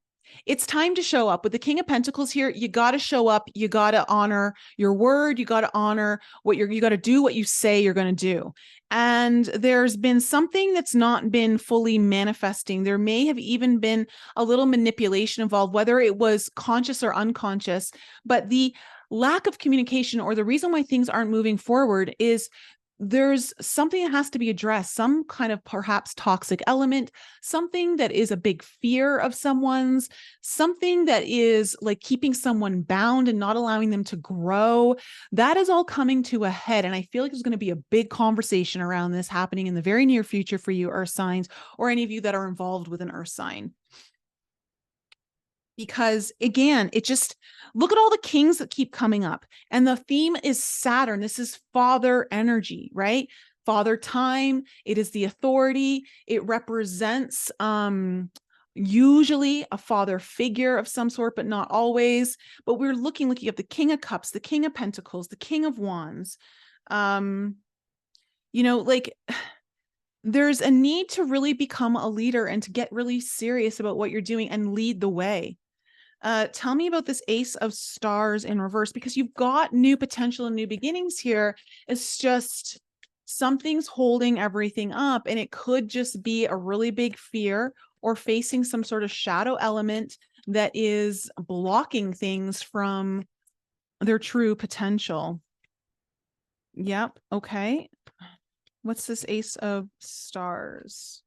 it's time to show up with the King of Pentacles here. You got to show up. You got to honor your word. You got to honor what you got to do what you say you're going to do. And there's been something that's not been fully manifesting. There may have even been a little manipulation involved, whether it was conscious or unconscious. But the lack of communication, or the reason why things aren't moving forward, is there's something that has to be addressed, some kind of perhaps toxic element, something that is a big fear of someone's, something that is like keeping someone bound and not allowing them to grow. That is all coming to a head. And I feel like there's going to be a big conversation around this happening in the very near future for you earth signs, or any of you that are involved with an earth sign. Because again, it just, look at all the kings that keep coming up. And the theme is Saturn. This is father energy, right? Father time. It is the authority. It represents usually a father figure of some sort, but not always. But we're looking at the King of Cups, the King of Pentacles, the King of Wands. Like, there's a need to really become a leader and to get really serious about what you're doing and lead the way. Tell me about this Ace of Stars in reverse, because you've got new potential and new beginnings here. It's just something's holding everything up, and it could just be a really big fear or facing some sort of shadow element that is blocking things from their true potential. Yep. Okay. What's this Ace of Stars?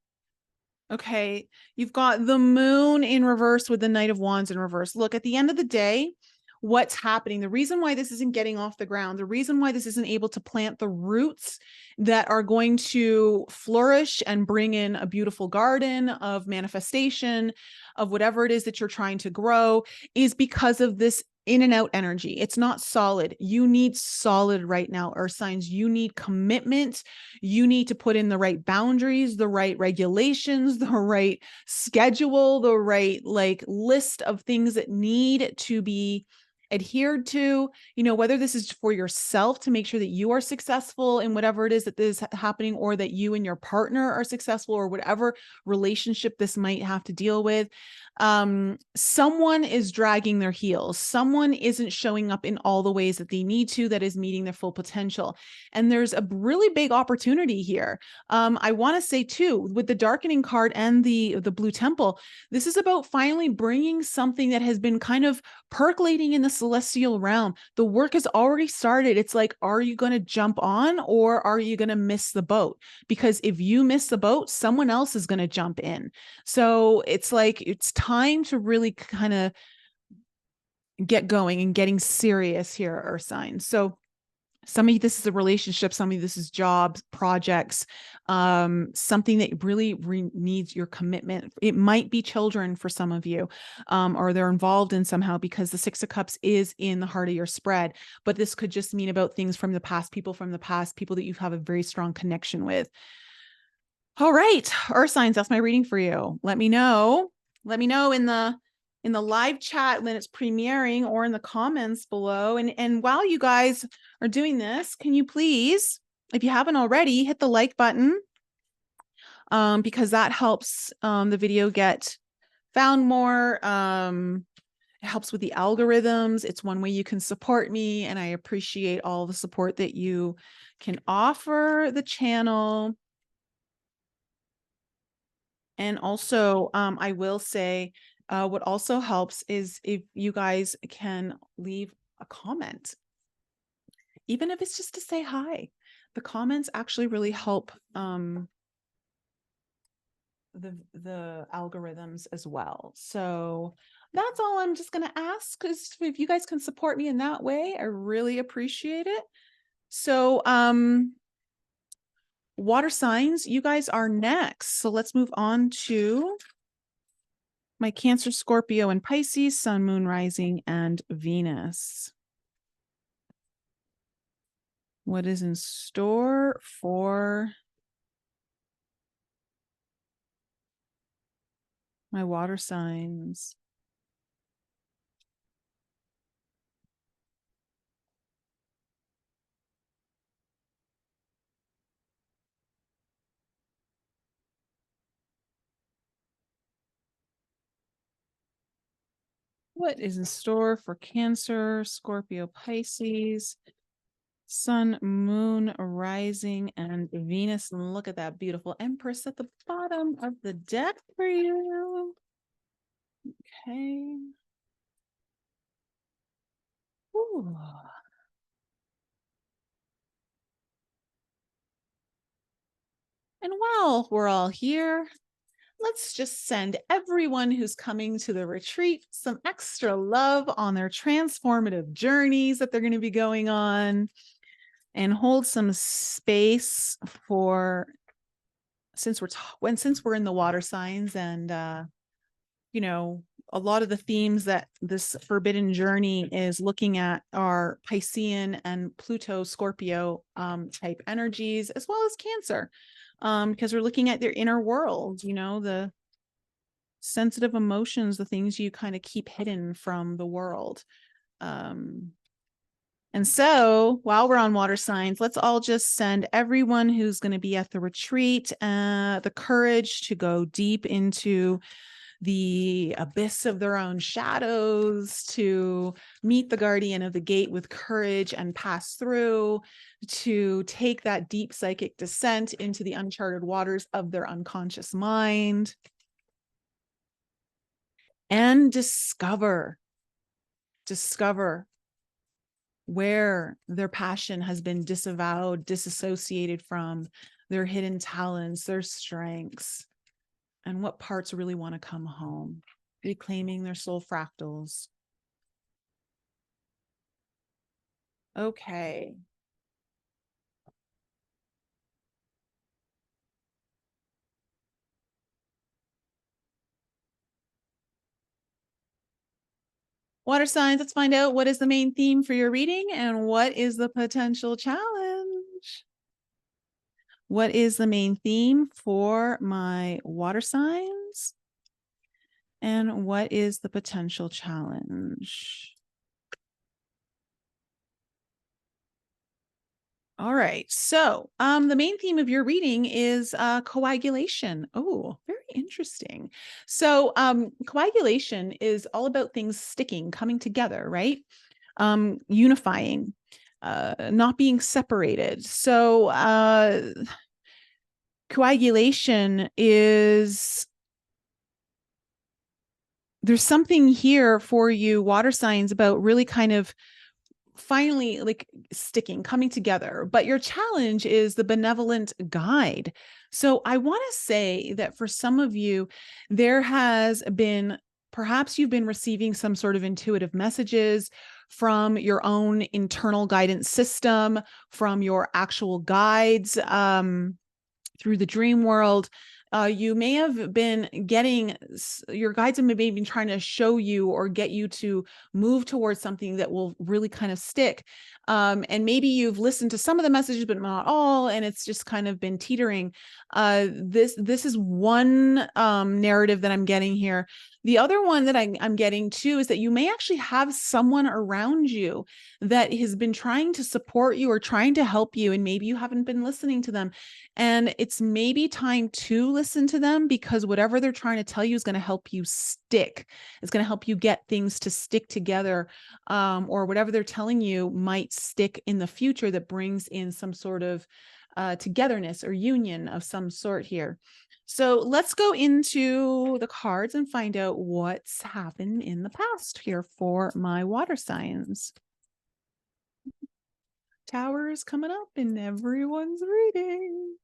Okay, you've got the Moon in reverse with the Knight of Wands in reverse. Look, at the end of the day, what's happening, the reason why this isn't getting off the ground, the reason why this isn't able to plant the roots that are going to flourish and bring in a beautiful garden of manifestation of whatever it is that you're trying to grow, is because of this in and out energy. It's not solid. You need solid right now, earth signs. You need commitment. You need to put in the right boundaries, the right regulations, the right schedule, the right list of things that need to be adhered to, whether this is for yourself to make sure that you are successful in whatever it is that is happening, or that you and your partner are successful, or whatever relationship this might have to deal with. Someone is dragging their heels. Someone isn't showing up in all the ways that they need to, that is meeting their full potential. And there's a really big opportunity here. I want to say too, with the darkening card and the blue temple, this is about finally bringing something that has been kind of percolating in the celestial realm. The work has already started. It's like, are you going to jump on, or are you going to miss the boat? Because if you miss the boat, someone else is going to jump in. So it's like, it's time to really kind of get going and getting serious here, earth signs. So some of you, this is a relationship. Some of you, this is jobs, projects, something that really needs your commitment. It might be children for some of you, or they're involved in somehow, because the Six of Cups is in the heart of your spread. But this could just mean about things from the past, people that you have a very strong connection with. All right, earth signs, that's my reading for you. Let me know. Let me know in the live chat when it's premiering, or in the comments below. And while you guys are doing this, can you please, if you haven't already, hit the like button, because that helps the video get found more. It helps with the algorithms. It's one way you can support me, and I appreciate all the support that you can offer the channel. And also, I will say, what also helps is if you guys can leave a comment, even if it's just to say hi. The comments actually really help the algorithms as well. So that's all I'm just going to ask, because if you guys can support me in that way, I really appreciate it. So, water signs, you guys are next. So let's move on to my Cancer, Scorpio, and Pisces, Sun, Moon, Rising, and Venus. What is in store for my water signs? What is in store for Cancer, Scorpio, Pisces, Sun, Moon, Rising, and Venus? And look at that beautiful Empress at the bottom of the deck for you. Okay. Ooh. And while we're all here, let's just send everyone who's coming to the retreat some extra love on their transformative journeys that they're going to be going on, and hold some space for, since we're in the water signs, and you know, a lot of the themes that this forbidden journey is looking at are Piscean and Pluto Scorpio type energies, as well as Cancer, because we're looking at their inner world, you know, the sensitive emotions, the things you kind of keep hidden from the world. And so while we're on water signs, let's all just send everyone who's going to be at the retreat the courage to go deep into the abyss of their own shadows, to meet the guardian of the gate with courage and pass through, to take that deep psychic descent into the uncharted waters of their unconscious mind, and discover where their passion has been disavowed, disassociated from, their hidden talents, their strengths, and what parts really want to come home, reclaiming their soul fractals. Okay. Water signs, let's find out what is the main theme for your reading and what is the potential challenge. What is the main theme for my water signs? And what is the potential challenge? All right. So the main theme of your reading is coagulation. Oh, very interesting. So coagulation is all about things sticking, coming together, right? Unifying, not being separated. So coagulation is, there's something here for you, water signs, about really kind of finally like sticking, coming together. But your challenge is the benevolent guide. So I want to say that for some of you, there has been, perhaps you've been receiving some sort of intuitive messages from your own internal guidance system, from your actual guides, through the dream world. You may have been getting, your guides have maybe been trying to show you or get you to move towards something that will really kind of stick. And maybe you've listened to some of the messages, but not all, and it's just kind of been teetering. This is one narrative that I'm getting here. The other one that I'm getting too is that you may actually have someone around you that has been trying to support you or trying to help you, and maybe you haven't been listening to them. And it's maybe time to listen to them, because whatever they're trying to tell you is going to help you stick. It's going to help you get things to stick together, or whatever they're telling you might stick in the future, that brings in some sort of togetherness or union of some sort here. So let's go into the cards and find out what's happened in the past here for my water signs. Tower is coming up in everyone's reading.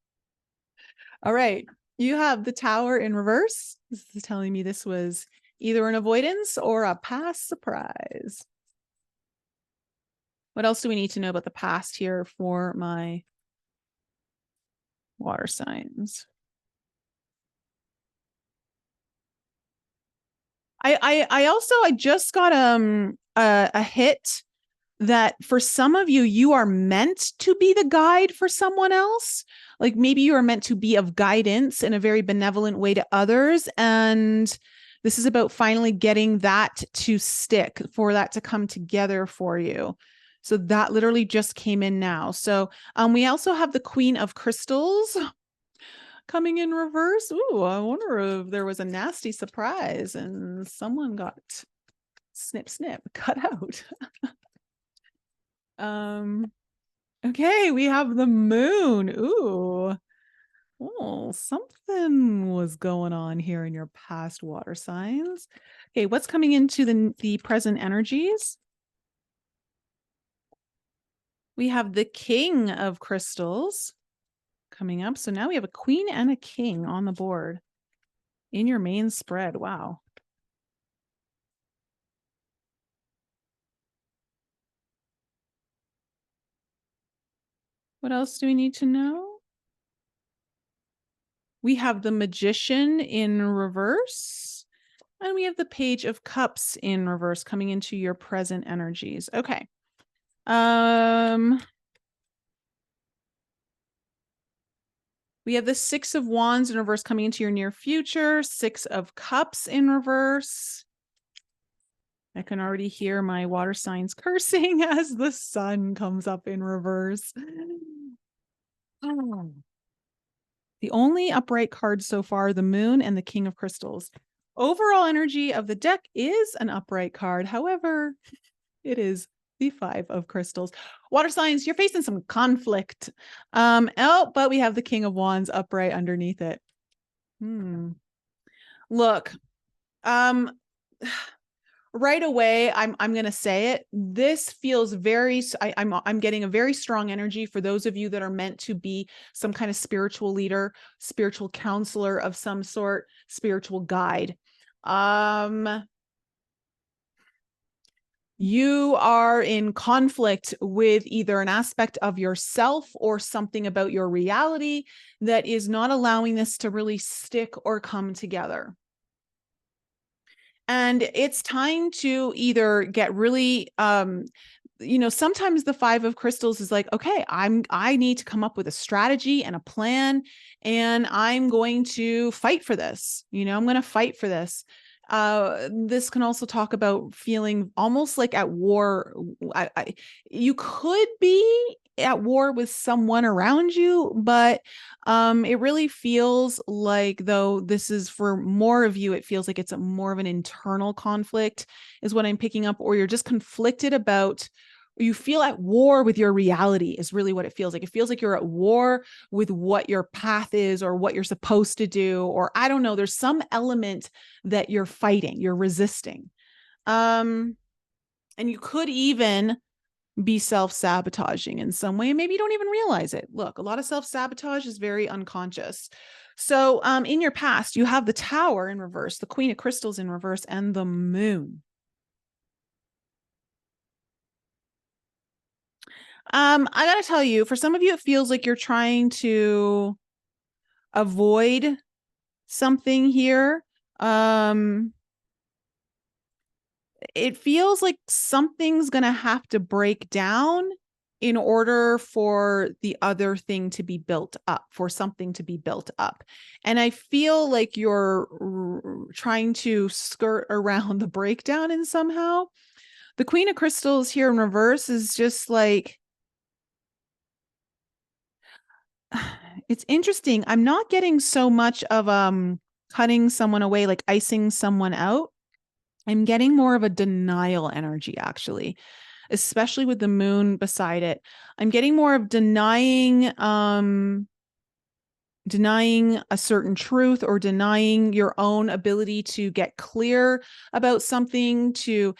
All right. You have the Tower in reverse. This is telling me this was either an avoidance or a past surprise. What else do we need to know about the past here for my water signs? I just got a hit that for some of you, you are meant to be the guide for someone else. Like maybe you are meant to be of guidance in a very benevolent way to others. And this is about finally getting that to stick, for that to come together for you. So that literally just came in now. So we also have the Queen of Crystals coming in reverse. Ooh, I wonder if there was a nasty surprise and someone got snip, snip, cut out. Okay, we have the moon. Ooh. Oh, something was going on here in your past water signs. Okay, what's coming into the present energies? We have the King of Crystals coming up. So now we have a Queen and a King on the board in your main spread. Wow. What else do we need to know? We have the Magician in reverse. And we have the Page of Cups in reverse coming into your present energies. Okay. We have the Six of Wands in reverse coming into your near future. Six of Cups in reverse. I can already hear my water signs cursing as the sun comes up in reverse. Oh. The only upright cards so far, the Moon and the King of Crystals. Overall energy of the deck is an upright card. However, it is the Five of Crystals. Water signs, you're facing some conflict. But we have the King of Wands upright underneath it. Look, right away, I'm going to say it. This feels very, I'm getting a very strong energy for those of you that are meant to be some kind of spiritual leader, spiritual counselor of some sort, spiritual guide. You are in conflict with either an aspect of yourself or something about your reality that is not allowing this to really stick or come together. And it's time to either get really, sometimes the Five of Crystals is like, okay, I need to come up with a strategy and a plan, and I'm going to fight for this. I'm going to fight for this. This can also talk about feeling almost like at war. You could be at war with someone around you, but it really feels like, though this is for more of you, it feels like it's more of an internal conflict is what I'm picking up, or you're just conflicted about, you feel at war with your reality is really what it feels like. It feels like you're at war with what your path is or what you're supposed to do, or I don't know, there's some element that you're fighting, you're resisting. And you could even be self-sabotaging in some way. Maybe you don't even realize it. Look, a lot of self-sabotage is very unconscious. So in your past, you have the Tower in reverse, the Queen of Crystals in reverse, and the Moon. I gotta tell you, for some of you, it feels like you're trying to avoid something here. It feels like something's gonna have to break down in order for the other thing to be built up, for something to be built up. And I feel like you're trying to skirt around the breakdown in somehow. The Queen of Crystals here in reverse is just like, it's interesting. I'm not getting so much of cutting someone away, like icing someone out. I'm getting more of a denial energy, actually, especially with the Moon beside it. I'm getting more of denying a certain truth, or denying your own ability to get clear about something. The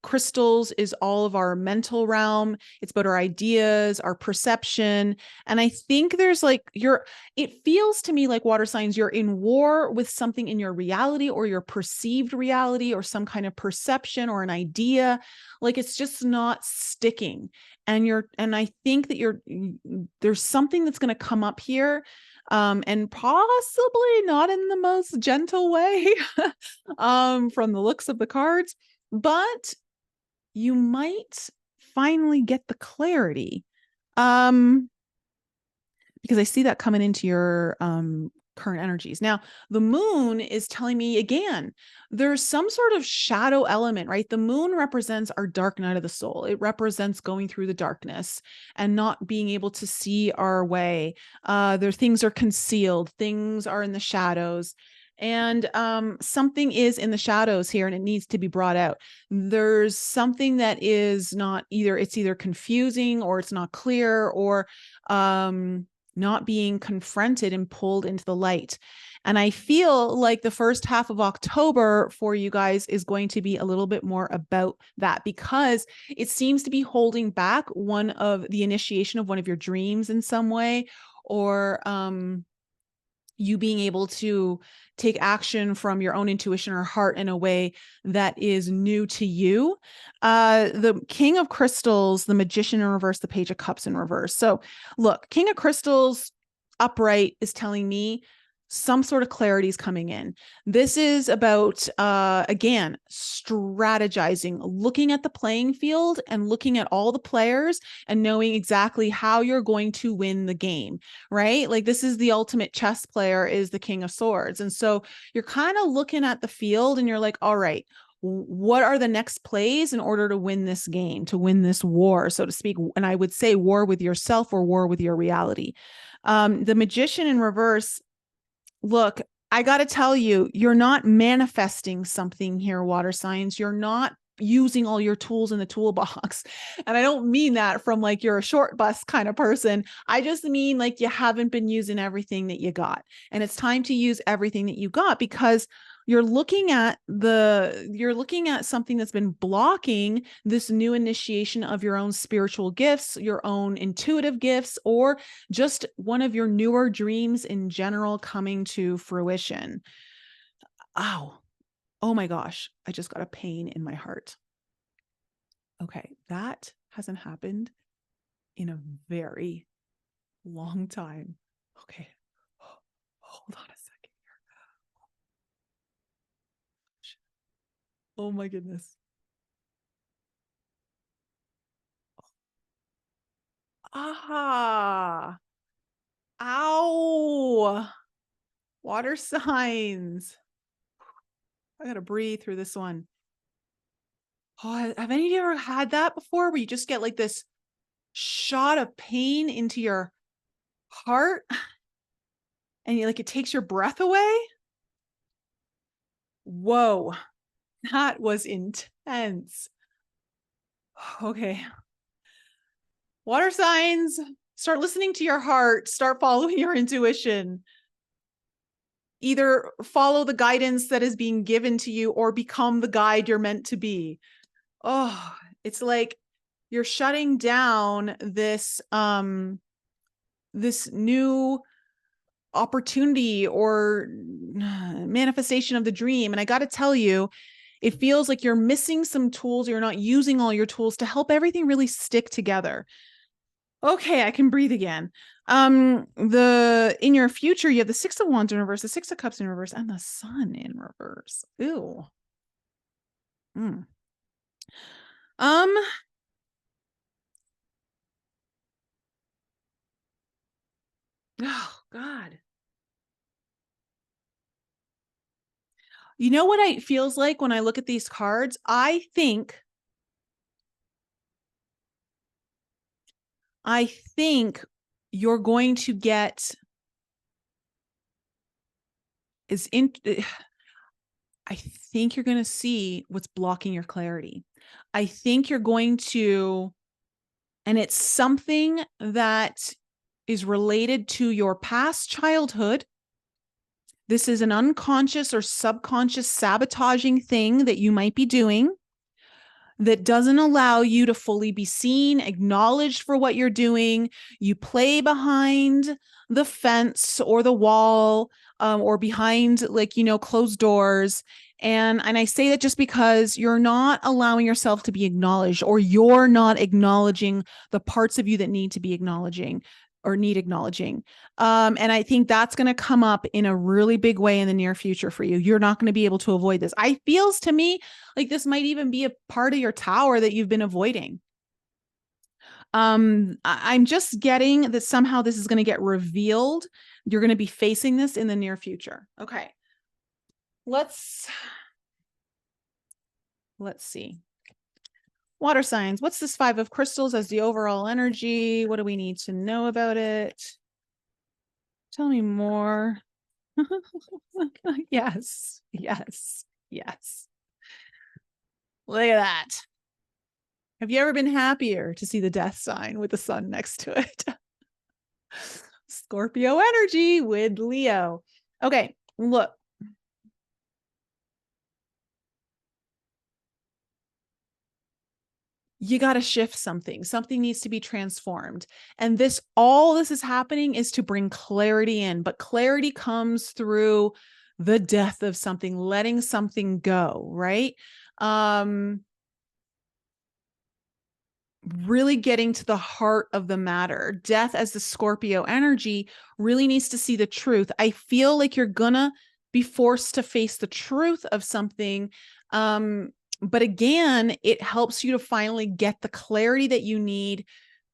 crystals is all of our mental realm. It's about our ideas, our perception. And I think there's it feels to me like, water signs, you're in war with something in your reality, or your perceived reality, or some kind of perception or an idea. Like, it's just not sticking. And I think that there's something that's going to come up here, and possibly not in the most gentle way, from the looks of the cards, but you might finally get the clarity, because I see that coming into your current energies. Now, the Moon is telling me, again, there's some sort of shadow element, right? The Moon represents our dark night of the soul. It represents going through the darkness and not being able to see our way. Things are concealed, things are in the shadows. And something is in the shadows here and it needs to be brought out. There's something that is not it's either confusing or it's not clear or not being confronted and pulled into the light. And I feel like the first half of October for you guys is going to be a little bit more about that, because it seems to be holding back one of the initiation of one of your dreams in some way, or you being able to take action from your own intuition or heart in a way that is new to you. The King of Crystals, the Magician in reverse, the Page of Cups in reverse. So look, King of Crystals upright is telling me some sort of clarity is coming in. This is about, again, strategizing, looking at the playing field and looking at all the players and knowing exactly how you're going to win the game, right? Like this is the ultimate chess player, is the King of Swords. And so you're kind of looking at the field and you're like, all right, what are the next plays in order to win this game, to win this war, so to speak? And I would say war with yourself or war with your reality. The Magician in reverse, look, I got to tell you, you're not manifesting something here, water signs. You're not using all your tools in the toolbox. And I don't mean that from like you're a short bus kind of person. I just mean like you haven't been using everything that you got. And it's time to use everything that you got, because you're looking at something that's been blocking this new initiation of your own spiritual gifts, your own intuitive gifts, or just one of your newer dreams in general coming to fruition. Oh my gosh, I just got a pain in my heart. Okay, that hasn't happened in a very long time. Okay, hold on a second here. Oh my goodness. Ah, ow. Water signs. I gotta breathe through this one. Oh, have any of you ever had that before, where you just get like this shot of pain into your heart and you, like, it takes your breath away? Whoa, that was intense. Okay. Water signs, start listening to your heart, start following your intuition. Either follow the guidance that is being given to you or become the guide you're meant to be. Oh, it's like you're shutting down this this new opportunity or manifestation of the dream. And I got to tell you, it feels like you're missing some tools. You're not using all your tools to help everything really stick together. Okay, I can breathe again. In your future, you have the Six of Wands in reverse, the Six of Cups in reverse, and the Sun in reverse. Ooh. Mm. Oh God. You know what it feels like when I look at these cards? I think you're going to get is in I think you're going to see what's blocking your clarity. I think you're going to, and it's something that is related to your past childhood. This is an unconscious or subconscious sabotaging thing that you might be doing that doesn't allow you to fully be seen, acknowledged for what you're doing. You play behind the fence or the wall, or behind, like, closed doors. And I say that just because you're not allowing yourself to be acknowledged, or you're not acknowledging the parts of you that need to be acknowledging or need acknowledging. And I think that's going to come up in a really big way in the near future for you. You're not going to be able to avoid this. It feels to me like this might even be a part of your tower that you've been avoiding. I'm just getting that somehow this is going to get revealed. You're going to be facing this in the near future. Okay. Let's see. Water signs. What's this Five of Crystals as the overall energy? What do we need to know about it? Tell me more. Yes, yes, yes. Look at that. Have you ever been happier to see the death sign with the sun next to it? Scorpio energy with Leo. Okay, look. You got to shift something. Something needs to be transformed. And all this is happening is to bring clarity in, but clarity comes through the death of something, letting something go, right? Really getting to the heart of the matter. Death as the Scorpio energy really needs to see the truth. I feel like you're gonna be forced to face the truth of something. But again, it helps you to finally get the clarity that you need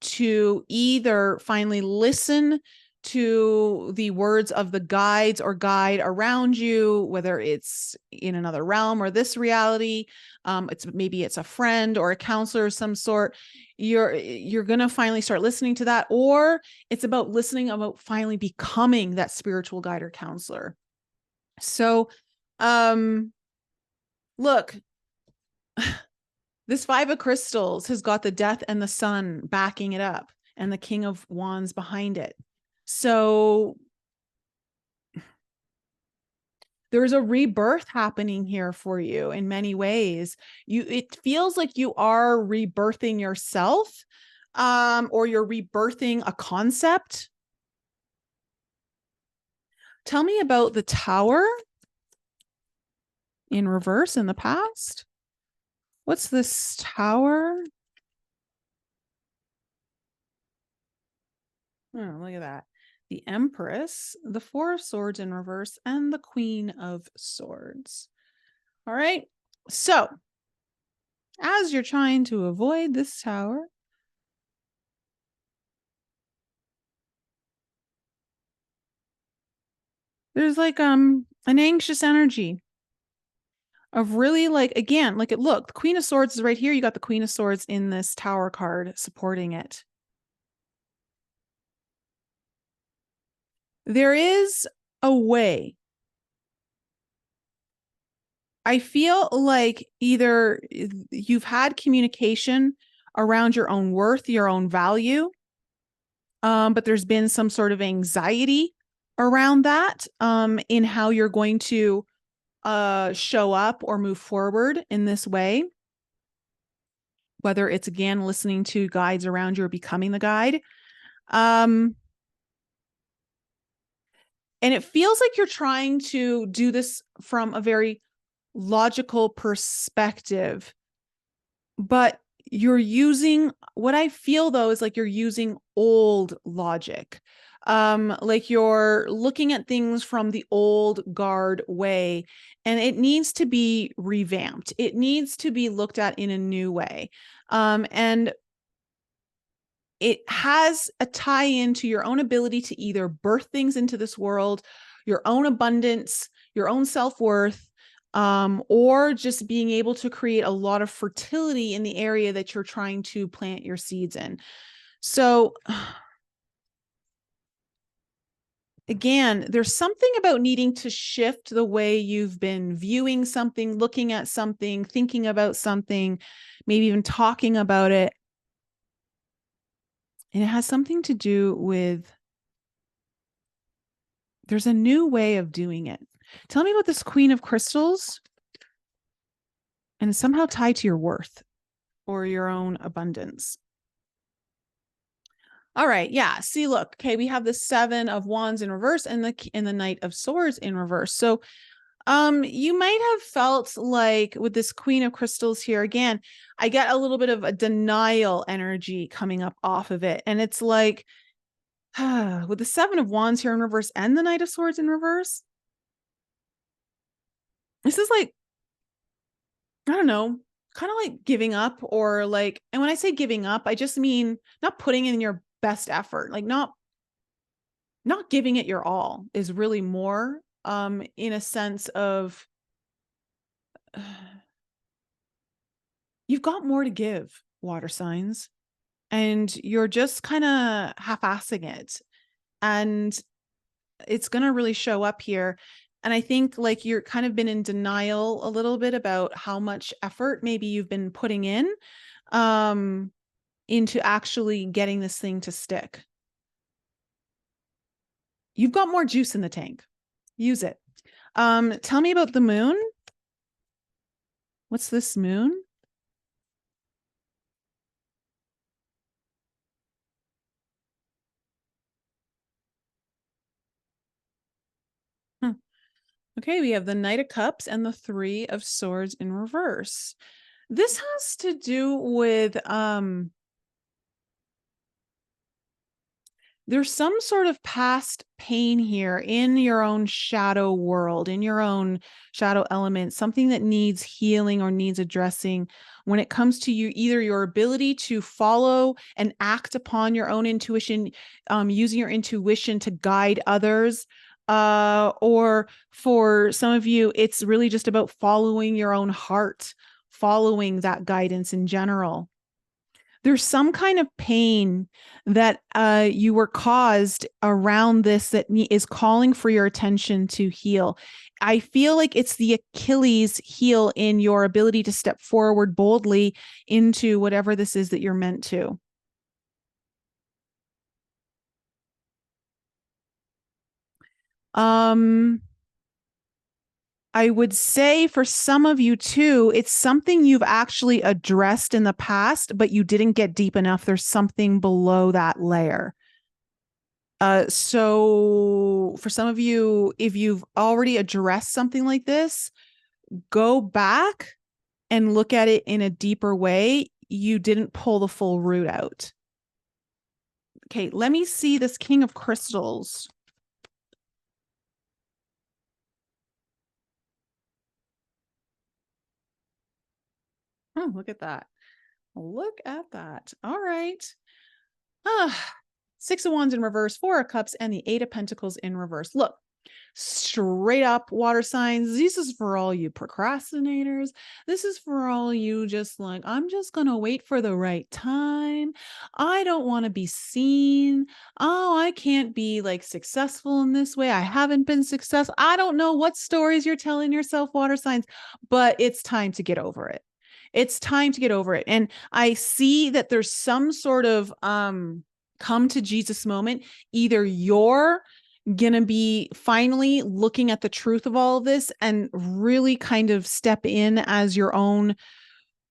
to either finally listen to the words of the guides or guide around you, whether it's in another realm or this reality. Maybe it's a friend or a counselor of some sort. You're gonna finally start listening to that, or it's about listening about finally becoming that spiritual guide or counselor. So, look, this Five of Crystals has got the death and the sun backing it up, and the King of Wands behind it. So there's a rebirth happening here for you in many ways. It feels like you are rebirthing yourself, or you're rebirthing a concept. Tell me about the Tower in reverse in the past. What's this Tower? Oh, look at that. The Empress, the Four of Swords in reverse, and the Queen of Swords. All right. So, as you're trying to avoid this Tower, there's like an anxious energy of really like, again, like look, the Queen of Swords is right here. You got the Queen of Swords in this Tower card supporting it. There is a way. I feel like either you've had communication around your own worth, your own value, but there's been some sort of anxiety around that, in how you're going to show up or move forward in this way. Whether it's, again, listening to guides around you or becoming the guide. And it feels like you're trying to do this from a very logical perspective, but you're using, what I feel though is like you're using old logic. Like you're looking at things from the old guard way, and it needs to be revamped. It needs to be looked at in a new way. And it has a tie into your own ability to either birth things into this world, your own abundance, your own self-worth, or just being able to create a lot of fertility in the area that you're trying to plant your seeds in. So again, there's something about needing to shift the way you've been viewing something, looking at something, thinking about something, maybe even talking about it. And it has something to do with, there's a new way of doing it. Tell me about this Queen of Crystals, and it's somehow tied to your worth or your own abundance. All right. Yeah. See, look, okay, we have the Seven of Wands in reverse and the Knight of Swords in reverse. So you might have felt like with this Queen of Crystals here, again, I get a little bit of a denial energy coming up off of it. And it's like, with the Seven of Wands here in reverse and the Knight of Swords in reverse, this is like, I don't know, kind of like giving up, or like, and when I say giving up, I just mean not putting in your best effort, like not giving it your all is really more, in a sense of, you've got more to give, water signs, and you're just kind of half-assing it. And it's going to really show up here. And I think like you're kind of been in denial a little bit about how much effort maybe you've been putting in into actually getting this thing to stick. You've got more juice in the tank. Use it. Tell me about the moon. What's this moon? Okay, we have the Knight of Cups and the Three of Swords in reverse. This has to do with there's some sort of past pain here in your own shadow world, in your own shadow element, something that needs healing or needs addressing when it comes to you, either your ability to follow and act upon your own intuition, using your intuition to guide others. Or for some of you, it's really just about following your own heart, following that guidance in general. There's some kind of pain that you were caused around this that is calling for your attention to heal. I feel like it's the Achilles heel in your ability to step forward boldly into whatever this is that you're meant to. I would say for some of you too, it's something you've actually addressed in the past, but you didn't get deep enough. There's something below that layer. So for some of you, if you've already addressed something like this, go back and look at it in a deeper way. You didn't pull the full root out. Okay, let me see this King of Crystals. Oh, look at that. Look at that. All right. Six of Wands in reverse, Four of Cups, and the Eight of Pentacles in reverse. Look, straight up water signs. This is for all you procrastinators. This is for all you just like, I'm just going to wait for the right time. I don't want to be seen. Oh, I can't be like successful in this way. I haven't been successful. I don't know what stories you're telling yourself, water signs, but it's time to get over it. It's time to get over it. And I see that there's some sort of come to Jesus moment. Either you're going to be finally looking at the truth of all of this and really kind of step in as your own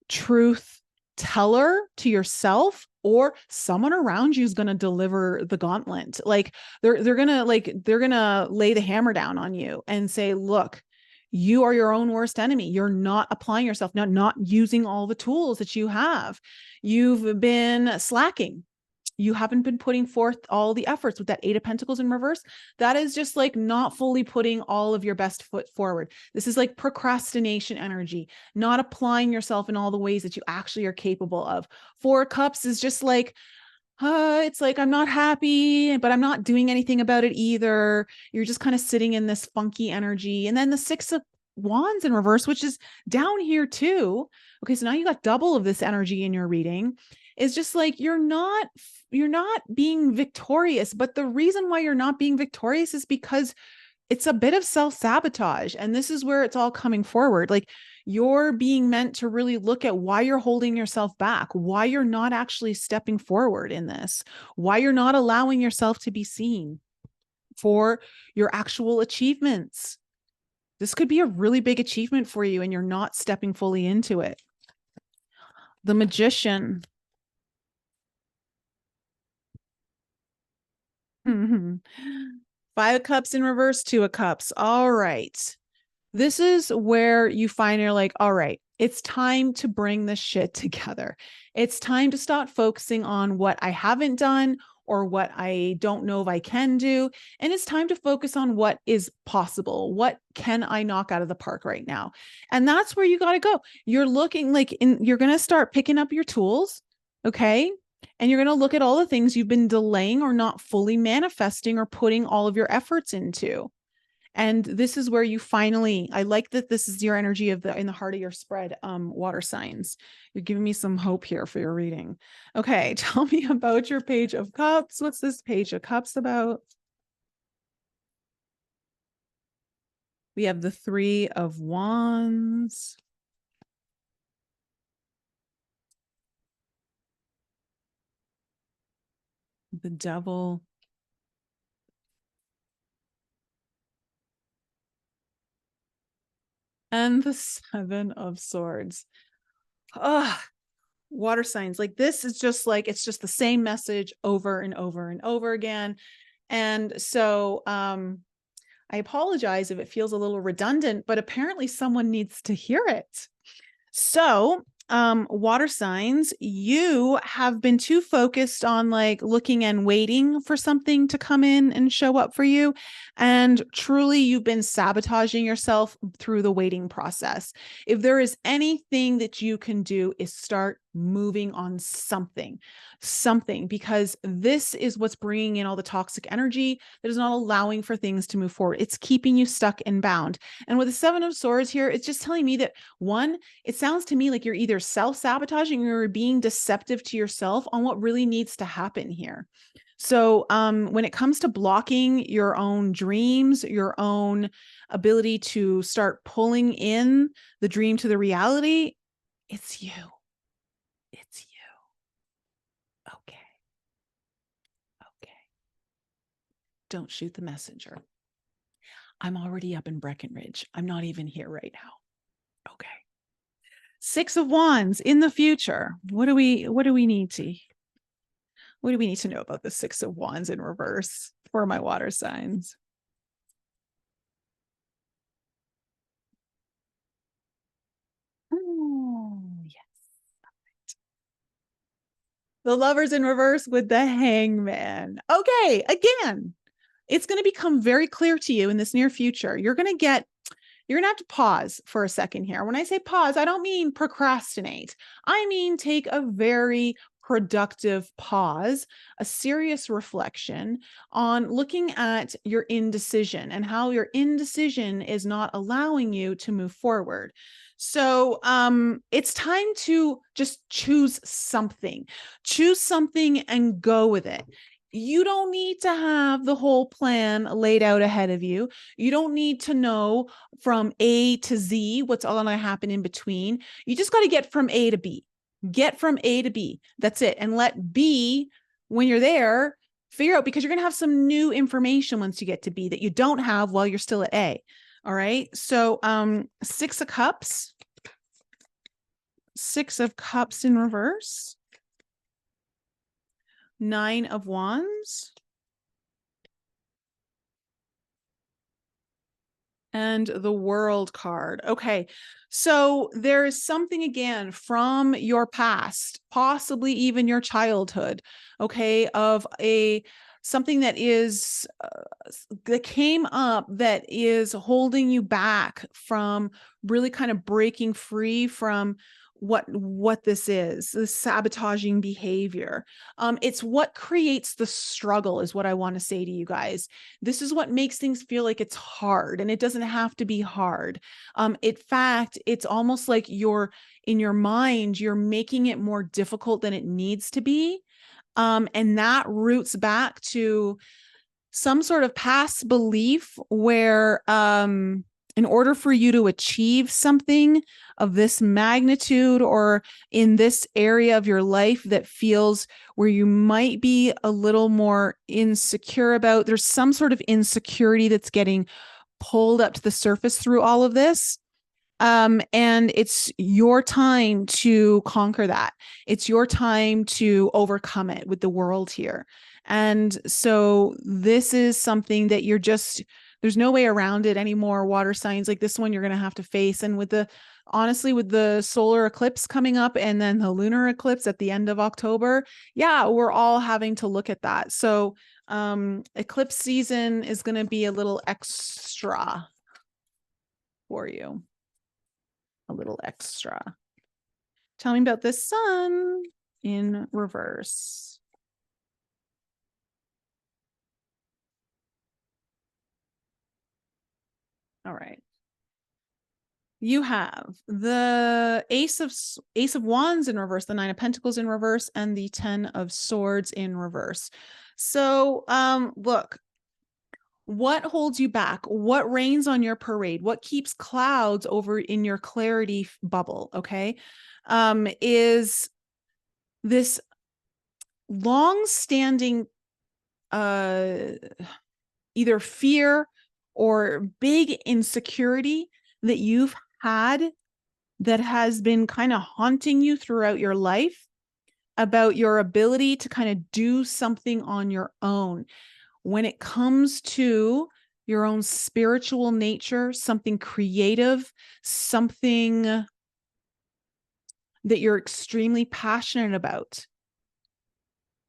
truth teller to yourself, or someone around you is going to deliver the gauntlet. Like they're going to lay the hammer down on you and say, look, you are your own worst enemy. You're not applying yourself, not using all the tools that you have. You've been slacking. You haven't been putting forth all the efforts with that Eight of Pentacles in reverse. That is just like not fully putting all of your best foot forward. This is like procrastination energy, not applying yourself in all the ways that you actually are capable of. Four of Cups is just like, it's like, I'm not happy, but I'm not doing anything about it either. You're just kind of sitting in this funky energy. And then the Six of Wands in reverse, which is down here too. Okay, so now you got double of this energy in your reading. Is just like you're not being victorious, but the reason why you're not being victorious is because it's a bit of self-sabotage. And this is where it's all coming forward. Like you're being meant to really look at why you're holding yourself back, why you're not actually stepping forward in this, why you're not allowing yourself to be seen for your actual achievements. This could be a really big achievement for you and you're not stepping fully into it. The Magician. Mm-hmm. Five of Cups in reverse, Two of Cups. All right. This is where you find you're like, all right, it's time to bring this shit together. It's time to start focusing on what I haven't done or what I don't know if I can do. And it's time to focus on what is possible. What can I knock out of the park right now? And that's where you got to go. You're looking like you're going to start picking up your tools. Okay. And you're going to look at all the things you've been delaying or not fully manifesting or putting all of your efforts into. And this is where you finally, I like that this is your energy of in the heart of your spread, water signs. You're giving me some hope here for your reading. Okay. Tell me about your Page of Cups. What's this Page of Cups about? We have the Three of Wands. The Devil. And the Seven of Swords. Ugh. Water signs, like this is just like, it's just the same message over and over and over again. And so I apologize if it feels a little redundant, but apparently someone needs to hear it. So water signs, you have been too focused on like looking and waiting for something to come in and show up for you. And truly, you've been sabotaging yourself through the waiting process. If there is anything that you can do, is start moving on something, because this is what's bringing in all the toxic energy that is not allowing for things to move forward. It's keeping you stuck and bound. And with the Seven of Swords here, it's just telling me that one, it sounds to me like you're either self-sabotaging or you're being deceptive to yourself on what really needs to happen here. So when it comes to blocking your own dreams, your own ability to start pulling in the dream to the reality, it's you. It's you. Okay. Okay. Don't shoot the messenger. I'm already up in Breckenridge. I'm not even here right now. Okay. Six of Wands in the future. What do we need to know about the Six of Wands in reverse for my water signs? Oh, yes. The Lovers in reverse with the Hangman. Okay, again, it's going to become very clear to you in this near future. You're going to have to pause for a second here. When I say pause, I don't mean procrastinate. I mean take a very productive pause, a serious reflection on looking at your indecision and how your indecision is not allowing you to move forward. So it's time to just choose something and go with it. You don't need to have the whole plan laid out ahead of you. You don't need to know from A to Z what's all going to happen in between. You just got to get from A to B. Get from A to B. That's it. And let B, when you're there, figure out, because you're going to have some new information once you get to B that you don't have while you're still at A. All right. So Six of Cups. Six of Cups in reverse. Nine of Wands. And the World card. Okay. So there is something again from your past, possibly even your childhood, okay, of something that is that came up that is holding you back from really kind of breaking free from what this is, this sabotaging behavior. It's what creates the struggle, is what I want to say to you guys. This is what makes things feel like it's hard, and it doesn't have to be hard. In fact, it's almost like in your mind, you're making it more difficult than it needs to be. And that roots back to some sort of past belief where in order for you to achieve something of this magnitude, or in this area of your life that feels where you might be a little more insecure about, there's some sort of insecurity that's getting pulled up to the surface through all of this. And it's your time to conquer that. It's your time to overcome it with the world here. And so this is something that there's no way around it anymore. Water signs like this one, you're going to have to face. And honestly, with the solar eclipse coming up and then the lunar eclipse at the end of October, yeah, we're all having to look at that. So eclipse season is going to be a little extra for you. A little extra. Tell me about this Sun in reverse. All right. You have the Ace of Wands in reverse, the Nine of Pentacles in reverse, and the Ten of Swords in reverse. So look, What holds you back? What rains on your parade? What keeps clouds over in your clarity bubble? Okay. Is this long-standing either fear or big insecurity that you've had that has been kind of haunting you throughout your life about your ability to kind of do something on your own when it comes to your own spiritual nature, something creative, something that you're extremely passionate about.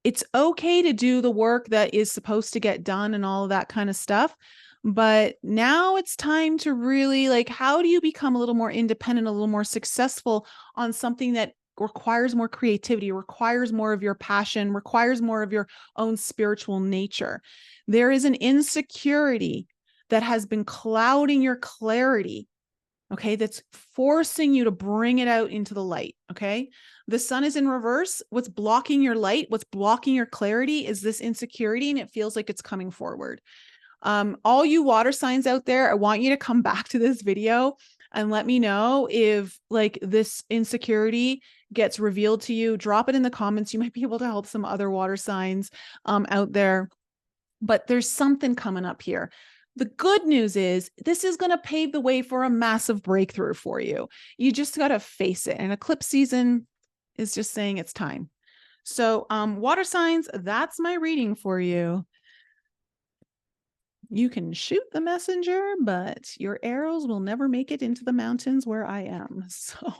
It's okay to do the work that is supposed to get done and all of that kind of stuff. But now it's time to really, like, how do you become a little more independent, a little more successful on something that requires more creativity, requires more of your passion, requires more of your own spiritual nature? There is an insecurity that has been clouding your clarity. Okay, that's forcing you to bring it out into the light. Okay, the sun is in reverse. What's blocking your light, what's blocking your clarity is this insecurity, and it feels like it's coming forward. All you water signs out there, I want you to come back to this video and let me know if like this insecurity gets revealed to you. Drop it in the comments. You might be able to help some other water signs out there, but there's something coming up here. The good news is this is going to pave the way for a massive breakthrough for you. You just got to face it. And eclipse season is just saying it's time. So water signs, that's my reading for you. You can shoot the messenger, but your arrows will never make it into the mountains where I am. So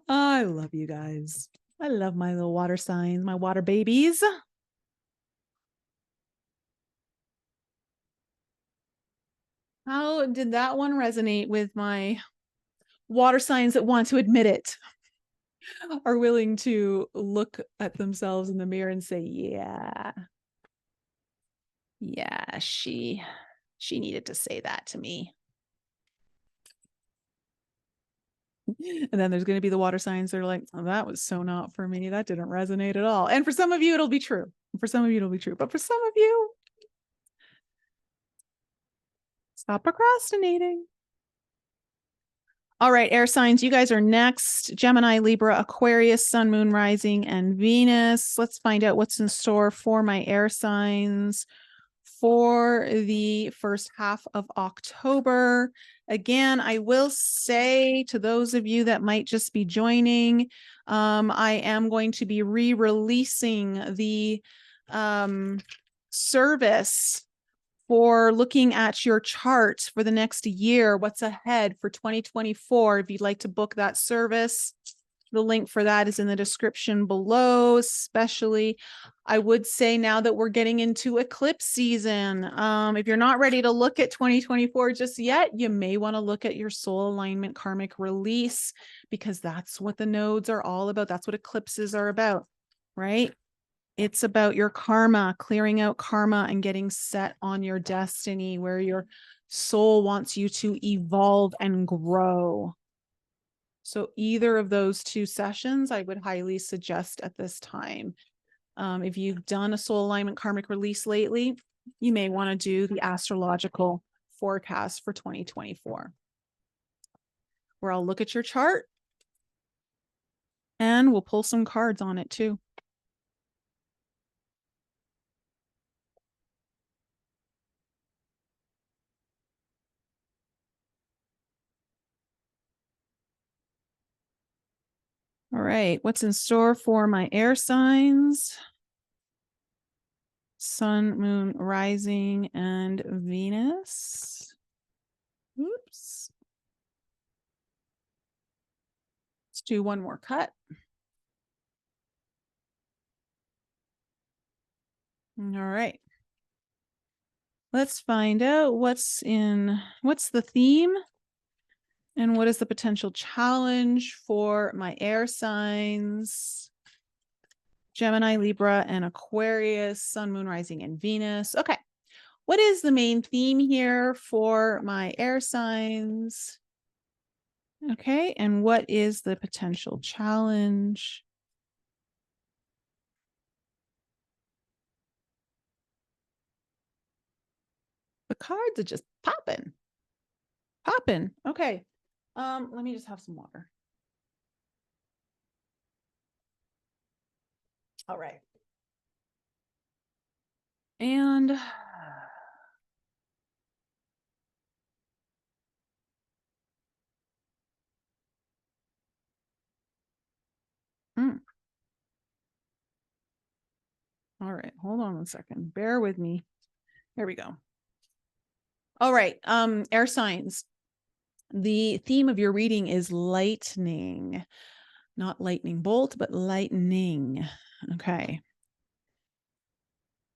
I love you guys. I love my little water signs, my water babies. How did that one resonate with my water signs that want to admit it, are willing to look at themselves in the mirror and say, yeah, she needed to say that to me. And then there's going to be the water signs that are like, oh, that was so not for me. That didn't resonate at all. And for some of you, it'll be true. For some of you, it'll be true. But for some of you, stop procrastinating. All right, air signs, you guys are next. Gemini, Libra, Aquarius, Sun, Moon, Rising, and Venus. Let's find out what's in store for my air signs for the first half of October. Again, I will say to those of you that might just be joining, I am going to be re-releasing the service for looking at your chart for the next year, what's ahead for 2024. If you'd like to book that service, the link for that is in the description below. Especially, I would say now that we're getting into eclipse season, if you're not ready to look at 2024 just yet, you may want to look at your soul alignment karmic release, because that's what the nodes are all about. That's what eclipses are about, right? It's about your karma, clearing out karma and getting set on your destiny where your soul wants you to evolve and grow. So either of those two sessions, I would highly suggest at this time. If you've done a soul alignment karmic release lately, you may want to do the astrological forecast for 2024, where I'll look at your chart and we'll pull some cards on it too. All right, what's in store for my air signs? Sun, Moon, Rising, and Venus. Oops. Let's do one more cut. All right. Let's find out what's the theme and what is the potential challenge for my air signs. Gemini, Libra, and Aquarius, Sun, Moon, Rising, and Venus. Okay. What is the main theme here for my air signs? Okay. And what is the potential challenge? cards are just popping. Popping. Okay. Let me just have some water. All right. And all right, hold on 1 second. Bear with me. Here we go. All right. Air signs. The theme of your reading is lightning. Not lightning bolt, but lightning. Okay.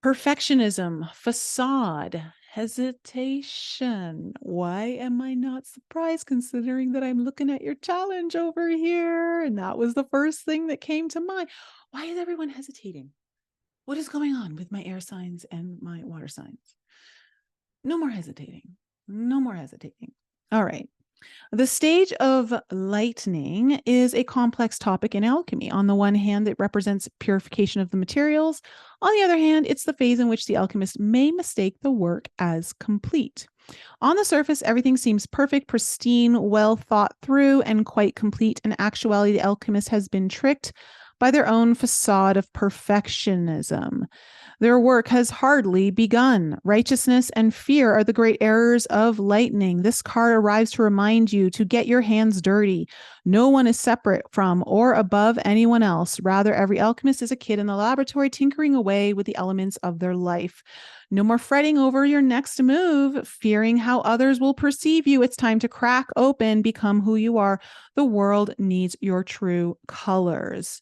Perfectionism, facade, hesitation. Why am I not surprised considering that I'm looking at your challenge over here? And that was the first thing that came to mind. Why is everyone hesitating? What is going on with my air signs and my water signs? No more hesitating. No more hesitating. All right. The stage of lightning is a complex topic in alchemy. On the one hand, it represents purification of the materials. On the other hand, it's the phase in which the alchemist may mistake the work as complete. On the surface, everything seems perfect, pristine, well thought through, and quite complete. In actuality, the alchemist has been tricked by their own facade of perfectionism. Their work has hardly begun. Righteousness and fear are the great errors of lightning. This card arrives to remind you to get your hands dirty. No one is separate from or above anyone else. Rather, every alchemist is a kid in the laboratory tinkering away with the elements of their life. No more fretting over your next move, fearing how others will perceive you. It's time to crack open, become who you are. The world needs your true colors.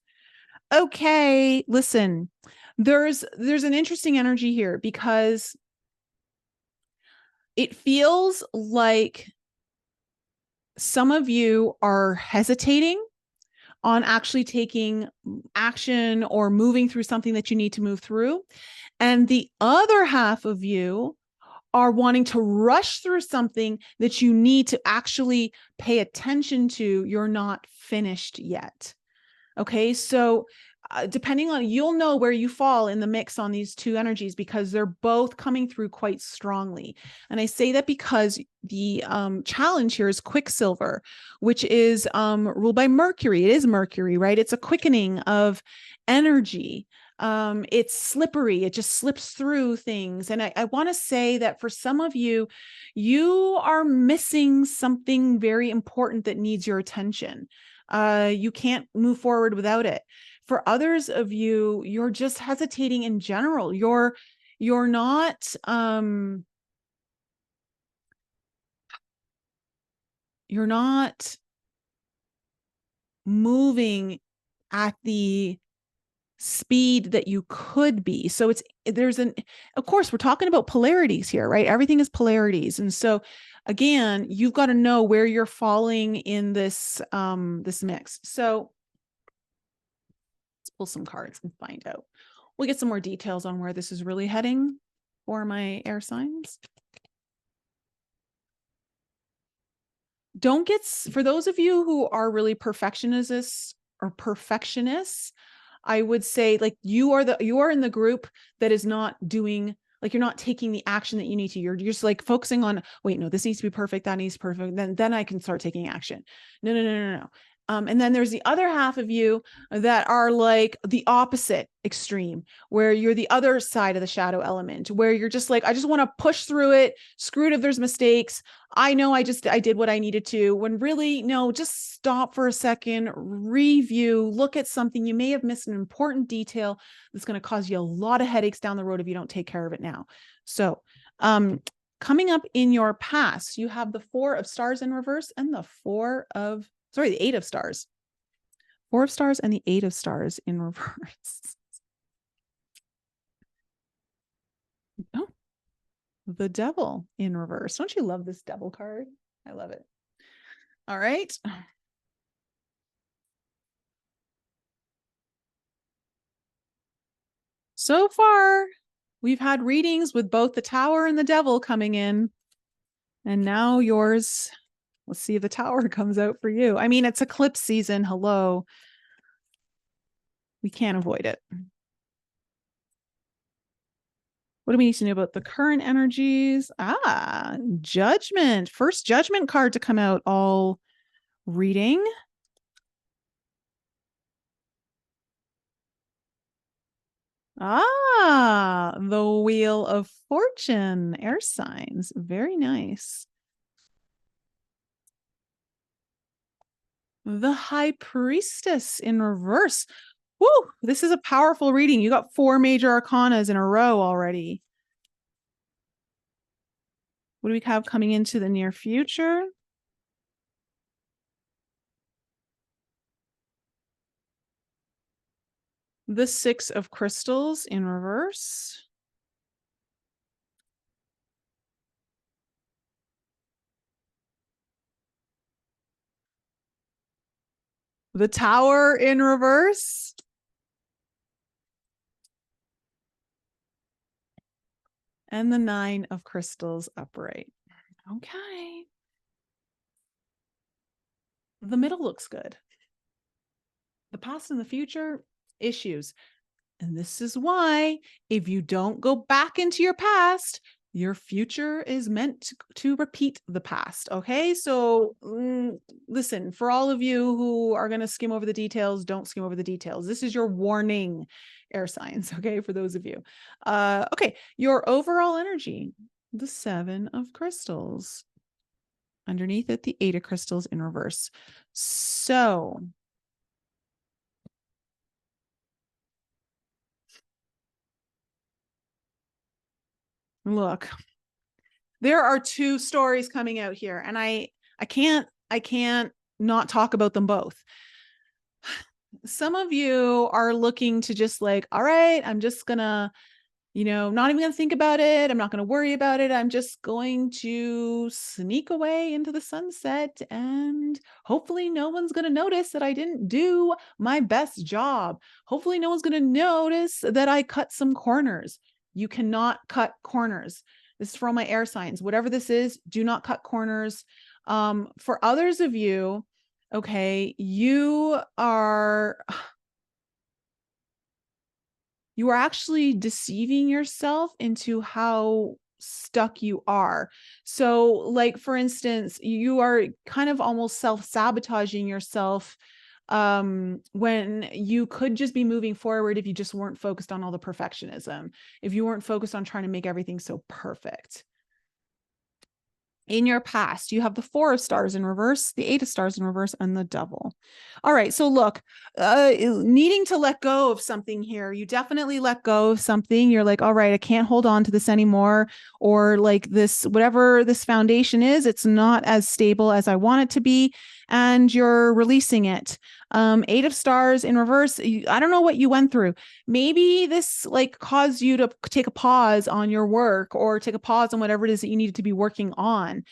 Okay, listen. There's an interesting energy here because it feels like some of you are hesitating on actually taking action or moving through something that you need to move through. And the other half of you are wanting to rush through something that you need to actually pay attention to. You're not finished yet. Okay, so depending on, you'll know where you fall in the mix on these two energies because they're both coming through quite strongly. And I say that because the challenge here is Quicksilver, which is ruled by Mercury. It is Mercury, right? It's a quickening of energy. It's slippery. It just slips through things. And I want to say that for some of you, you are missing something very important that needs your attention. You can't move forward without it. For others of you, you're just hesitating in general. You're not moving at the speed that you could be. So of course, we're talking about polarities here, right? Everything is polarities. And so again, you've got to know where you're falling in this mix. So let's pull some cards and find out. We'll get some more details on where this is really heading for my air signs. For those of you who are really perfectionists, I would say like you are in the group that is not doing, like you're not taking the action that you need to. You're just like focusing on, wait, no, this needs to be perfect. That needs to be perfect. Then I can start taking action. No. And then there's the other half of you that are like the opposite extreme, where you're the other side of the shadow element, where you're just like, I just want to push through it. Screw it if there's mistakes. I know I did what I needed to, when really, no, just stop for a second, review, look at something. You may have missed an important detail that's going to cause you a lot of headaches down the road if you don't take care of it now. So, coming up in your past, you have the 4 of stars in reverse and the 8 of stars. 4 of stars and the 8 of stars in reverse. Oh, the devil in reverse. Don't you love this devil card? I love it. All right. So far, we've had readings with both the tower and the devil coming in. And now yours. Let's see if the tower comes out for you. I mean, it's eclipse season. Hello. We can't avoid it. What do we need to know about the current energies? Judgment. First judgment card to come out all reading. The Wheel of Fortune, air signs. Very nice. The High Priestess in reverse. Woo, this is a powerful reading. You got 4 major arcanas in a row already. What do we have coming into the near future? The 6 of Crystals in reverse. The Tower in reverse. And the 9 of Crystals upright. Okay. The middle looks good. The past and the future, issues. And this is why, if you don't go back into your past, your future is meant to repeat the past. Okay. So listen, for all of you who are going to skim over the details, don't skim over the details. This is your warning, air signs. Okay. For those of you. Okay. Your overall energy, the 7 of Crystals. Underneath it, the 8 of Crystals in reverse. So look, there are 2 stories coming out here, and I can't not talk about them both. Some of you are looking to just like, all right, I'm just gonna, not even gonna think about it. I'm not gonna worry about it. I'm just going to sneak away into the sunset, and hopefully no one's gonna notice that I didn't do my best job. Hopefully no one's gonna notice that I cut some corners. You cannot cut corners. This is for all my air signs. Whatever this is, do not cut corners. For others of you, okay, you are actually deceiving yourself into how stuck you are. So, like, for instance, you are kind of almost self-sabotaging yourself when you could just be moving forward if you just weren't focused on all the perfectionism, if you weren't focused on trying to make everything so perfect. In your past, you have the 4 of Stars in reverse, the 8 of Stars in reverse, and the Devil. All right, so look, needing to let go of something here. You definitely let go of something. You're like, all right, I can't hold on to this anymore. Or like this, whatever this foundation is, it's not as stable as I want it to be. And you're releasing it. 8 of Stars in reverse. I don't know what you went through. Maybe this like caused you to take a pause on your work or take a pause on whatever it is that you needed to be working on.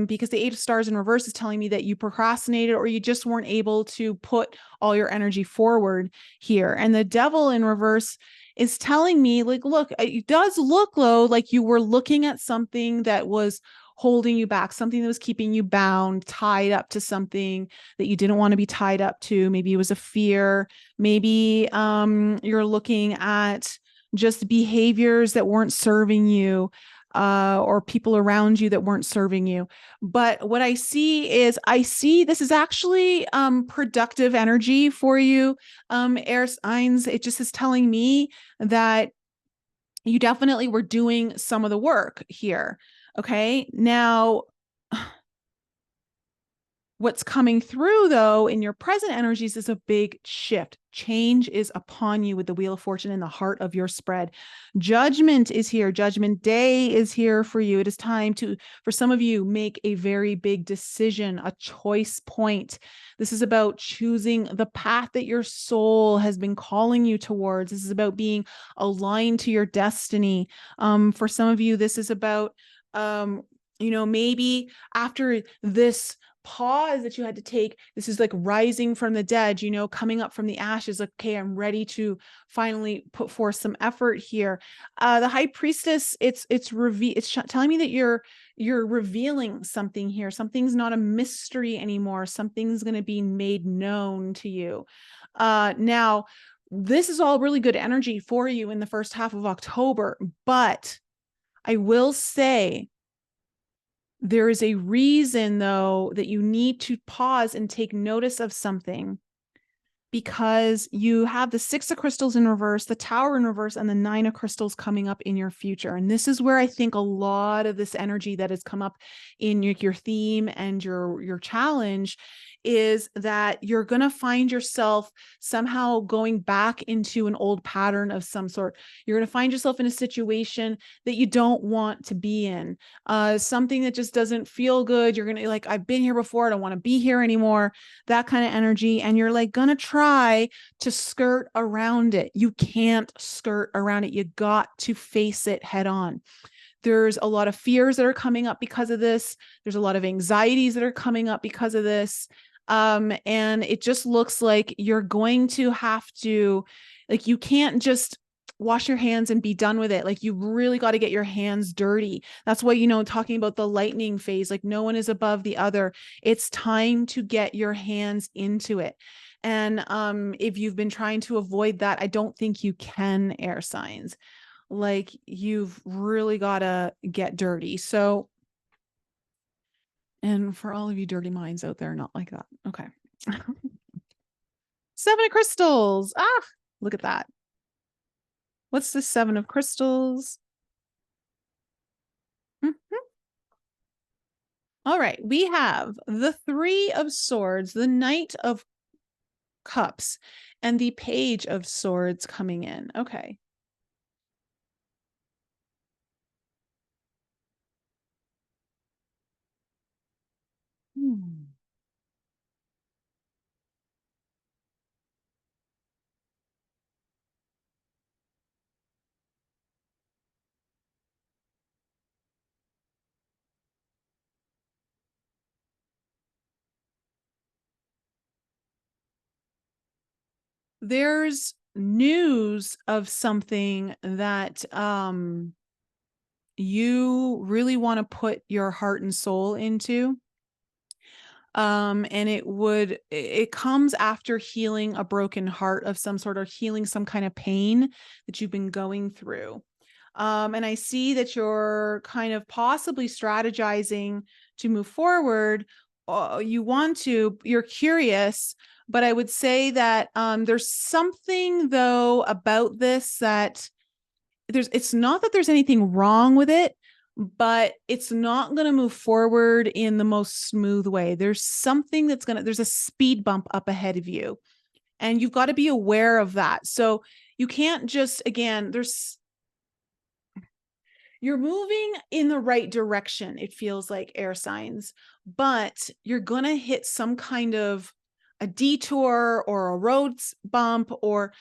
Because the 8 of Stars in reverse is telling me that you procrastinated or you just weren't able to put all your energy forward here. And the Devil in reverse is telling me like, look, it does look low, like you were looking at something that was holding you back, something that was keeping you bound, tied up to something that you didn't want to be tied up to. Maybe it was a fear. Maybe you're looking at just behaviors that weren't serving you, or people around you that weren't serving you. But what I see is this is actually productive energy for you, air signs. It just is telling me that you definitely were doing some of the work here. Okay. Now, what's coming through, though, in your present energies is a big shift. Change is upon you with the Wheel of Fortune in the heart of your spread. Judgment is here. Judgment Day is here for you. It is time to, for some of you, make a very big decision, a choice point. This is about choosing the path that your soul has been calling you towards. This is about being aligned to your destiny. For some of you, this is about, maybe after this pause that you had to take, this is like rising from the dead, coming up from the ashes. Like, okay, I'm ready to finally put forth some effort here. The High Priestess, it's telling me that you're revealing something here. Something's not a mystery anymore. Something's going to be made known to you. Now, this is all really good energy for you in the first half of October, but I will say there is a reason, though, that you need to pause and take notice of something, because you have the Six of Crystals in reverse, the Tower in reverse, and the Nine of Crystals coming up in your future. And this is where I think a lot of this energy that has come up in your theme and your challenge is that you're going to find yourself somehow going back into an old pattern of some sort. You're going to find yourself in a situation that you don't want to be in, something that just doesn't feel good. You're going to like, I've been here before. I don't want to be here anymore. That kind of energy. And you're like going to try to skirt around it. You can't skirt around it. You got to face it head on. There's a lot of fears that are coming up because of this. There's a lot of anxieties that are coming up because of this. And it just looks like you're going to have to, like, you can't just wash your hands and be done with it. Like, you really got to get your hands dirty. That's why, talking about the lightning phase, like no one is above the other. It's time to get your hands into it. And if you've been trying to avoid that, I don't think you can, air signs. Like, you've really got to get dirty. So, and for all of you dirty minds out there, not like that. Okay. Seven of Crystals. Ah, look at that. What's the Seven of Crystals? All right. We have the Three of Swords, the Knight of Cups, and the Page of Swords coming in. Okay. There's news of something that you really want to put your heart and soul into. And it comes after healing a broken heart of some sort, or healing some kind of pain that you've been going through. And I see that you're kind of possibly strategizing to move forward. You're curious, but I would say that there's something, though, about this that it's not that there's anything wrong with it, but it's not going to move forward in the most smooth way. There's something there's a speed bump up ahead of you, and you've got to be aware of that. So you can't just, again, you're moving in the right direction. It feels like, air signs, but you're going to hit some kind of a detour or a road bump, or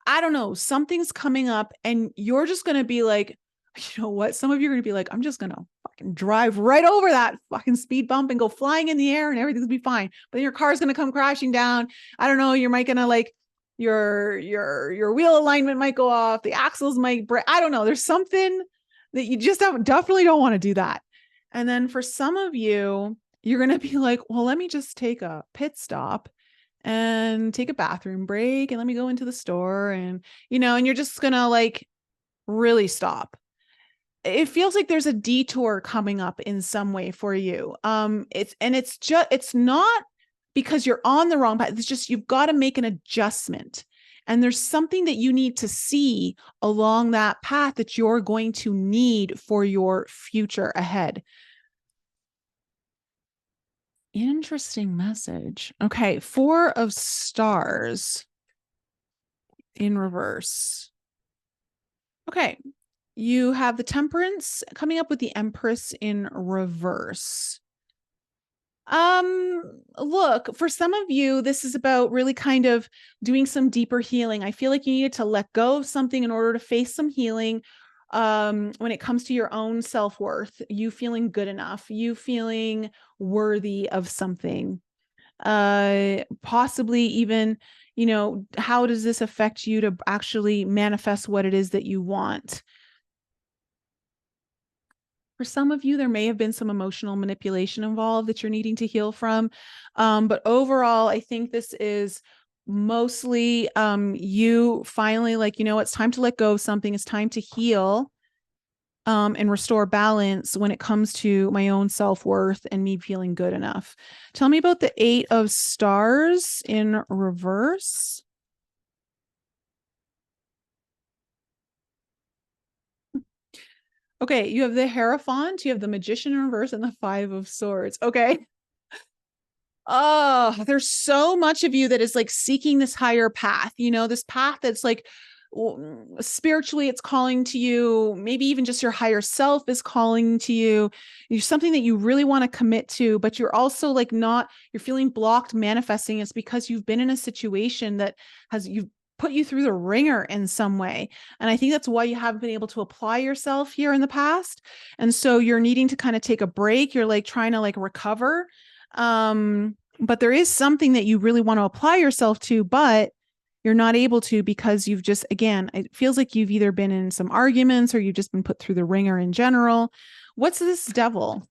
I don't know, something's coming up, and you're just going to be like, you know what? Some of you are going to be like, I'm just going to fucking drive right over that fucking speed bump and go flying in the air and everything's going to be fine. But then your car's going to come crashing down. I don't know. You might going to like your wheel alignment might go off. The axles might break. I don't know. There's something that you just definitely don't want to do that. And then for some of you, you're going to be like, well, let me just take a pit stop and take a bathroom break, and let me go into the store, and and you're just gonna like really stop. It feels like there's a detour coming up in some way for you. It's not because you're on the wrong path. It's just you've got to make an adjustment, and there's something that you need to see along that path that you're going to need for your future ahead. Interesting message. Okay, Four of Stars in reverse. Okay, you have the Temperance coming up with the Empress in reverse. Look, for some of you, this is about really kind of doing some deeper healing. I feel like you needed to let go of something in order to face some healing. When it comes to your own self-worth, you feeling good enough, you feeling worthy of something, possibly even, how does this affect you to actually manifest what it is that you want? For some of you, there may have been some emotional manipulation involved that you're needing to heal from. But overall, I think this is mostly you finally like, you know, it's time to let go of something. It's time to heal and restore balance when it comes to my own self-worth and me feeling good enough. Tell me about the 8 of Stars in reverse. Okay, you have the Hierophant, you have the Magician in reverse, and the 5 of Swords. Okay. Oh, there's so much of you that is like seeking this higher path, you know, this path that's like spiritually it's calling to you, maybe even just your higher self is calling to you. You're something that you really want to commit to, but you're also like not, you're feeling blocked manifesting. It's because you've been in a situation that has you've put you through the ringer in some way. And I think that's why you haven't been able to apply yourself here in the past. And so you're needing to kind of take a break. You're like trying to like recover. But there is something that you really want to apply yourself to, but you're not able to because you've just, again, it feels like you've either been in some arguments or you've just been put through the ringer in general. What's this Devil?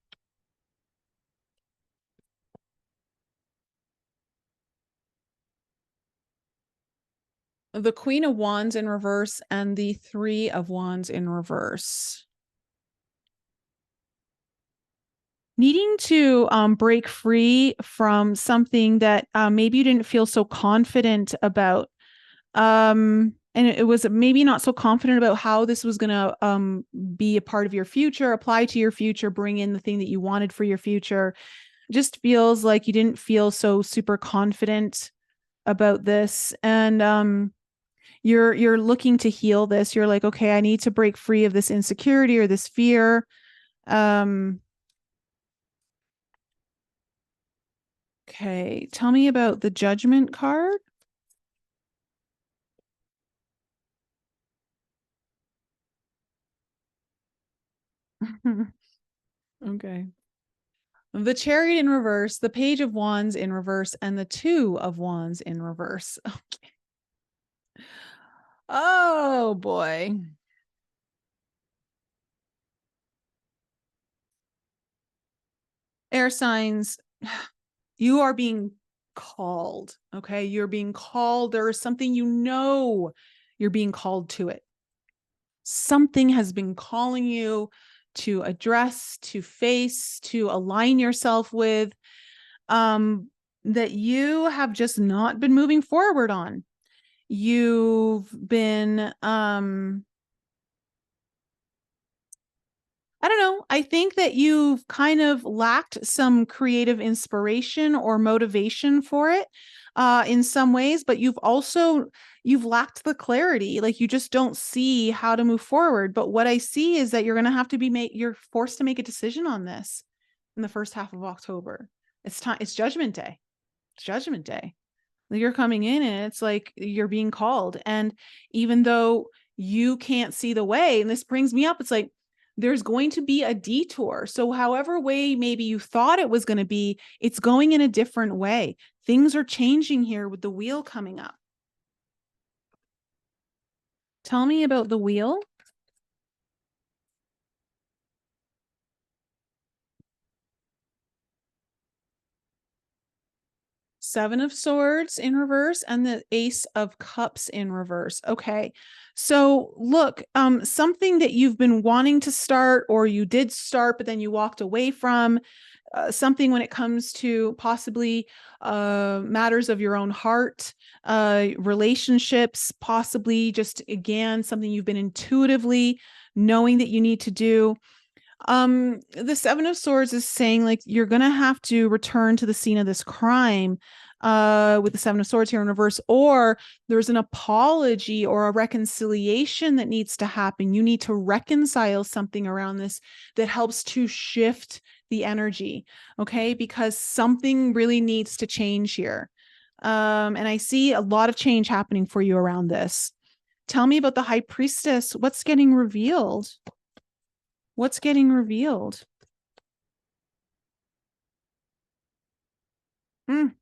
The Queen of Wands in reverse and the 3 of Wands in reverse. Needing to break free from something that maybe you didn't feel so confident about. And it was maybe not so confident about how this was going to be a part of your future, apply to your future, bring in the thing that you wanted for your future. Just feels like you didn't feel so super confident about this. And you're looking to heal this. You're like, okay, I need to break free of this insecurity or this fear. Um, okay, tell me about the Judgment card. Okay. The Chariot in reverse, the Page of Wands in reverse, and the 2 of Wands in reverse. Oh boy. Air signs, you are being called. Okay. You're being called. There is something, you know, you're being called to it. Something has been calling you to address, to face, to align yourself with, that you have just not been moving forward on. You've been I don't know. I think that you've kind of lacked some creative inspiration or motivation for it in some ways, but you've lacked the clarity. Like you just don't see how to move forward. But what I see is that you're going to have to you're forced to make a decision on this in the first half of October. It's time. It's Judgment Day. It's Judgment Day. You're coming in and it's like you're being called. And even though you can't see the way, and this brings me up, it's like there's going to be a detour. So, however way maybe you thought it was going to be, it's going in a different way. Things are changing here with the wheel coming up. Tell me about the wheel. Seven of Swords in reverse and the Ace of Cups in reverse. Okay. So look, something that you've been wanting to start or you did start, but then you walked away from, something when it comes to possibly matters of your own heart, relationships, possibly just again, something you've been intuitively knowing that you need to do. The 7 of Swords is saying like you're gonna have to return to the scene of this crime with the 7 of Swords here in reverse, or there's an apology or a reconciliation that needs to happen. You need to reconcile something around this that helps to shift the energy, okay? Because something really needs to change here. And I see a lot of change happening for you around this. Tell me about the High Priestess. What's getting revealed? What's getting revealed? Mm.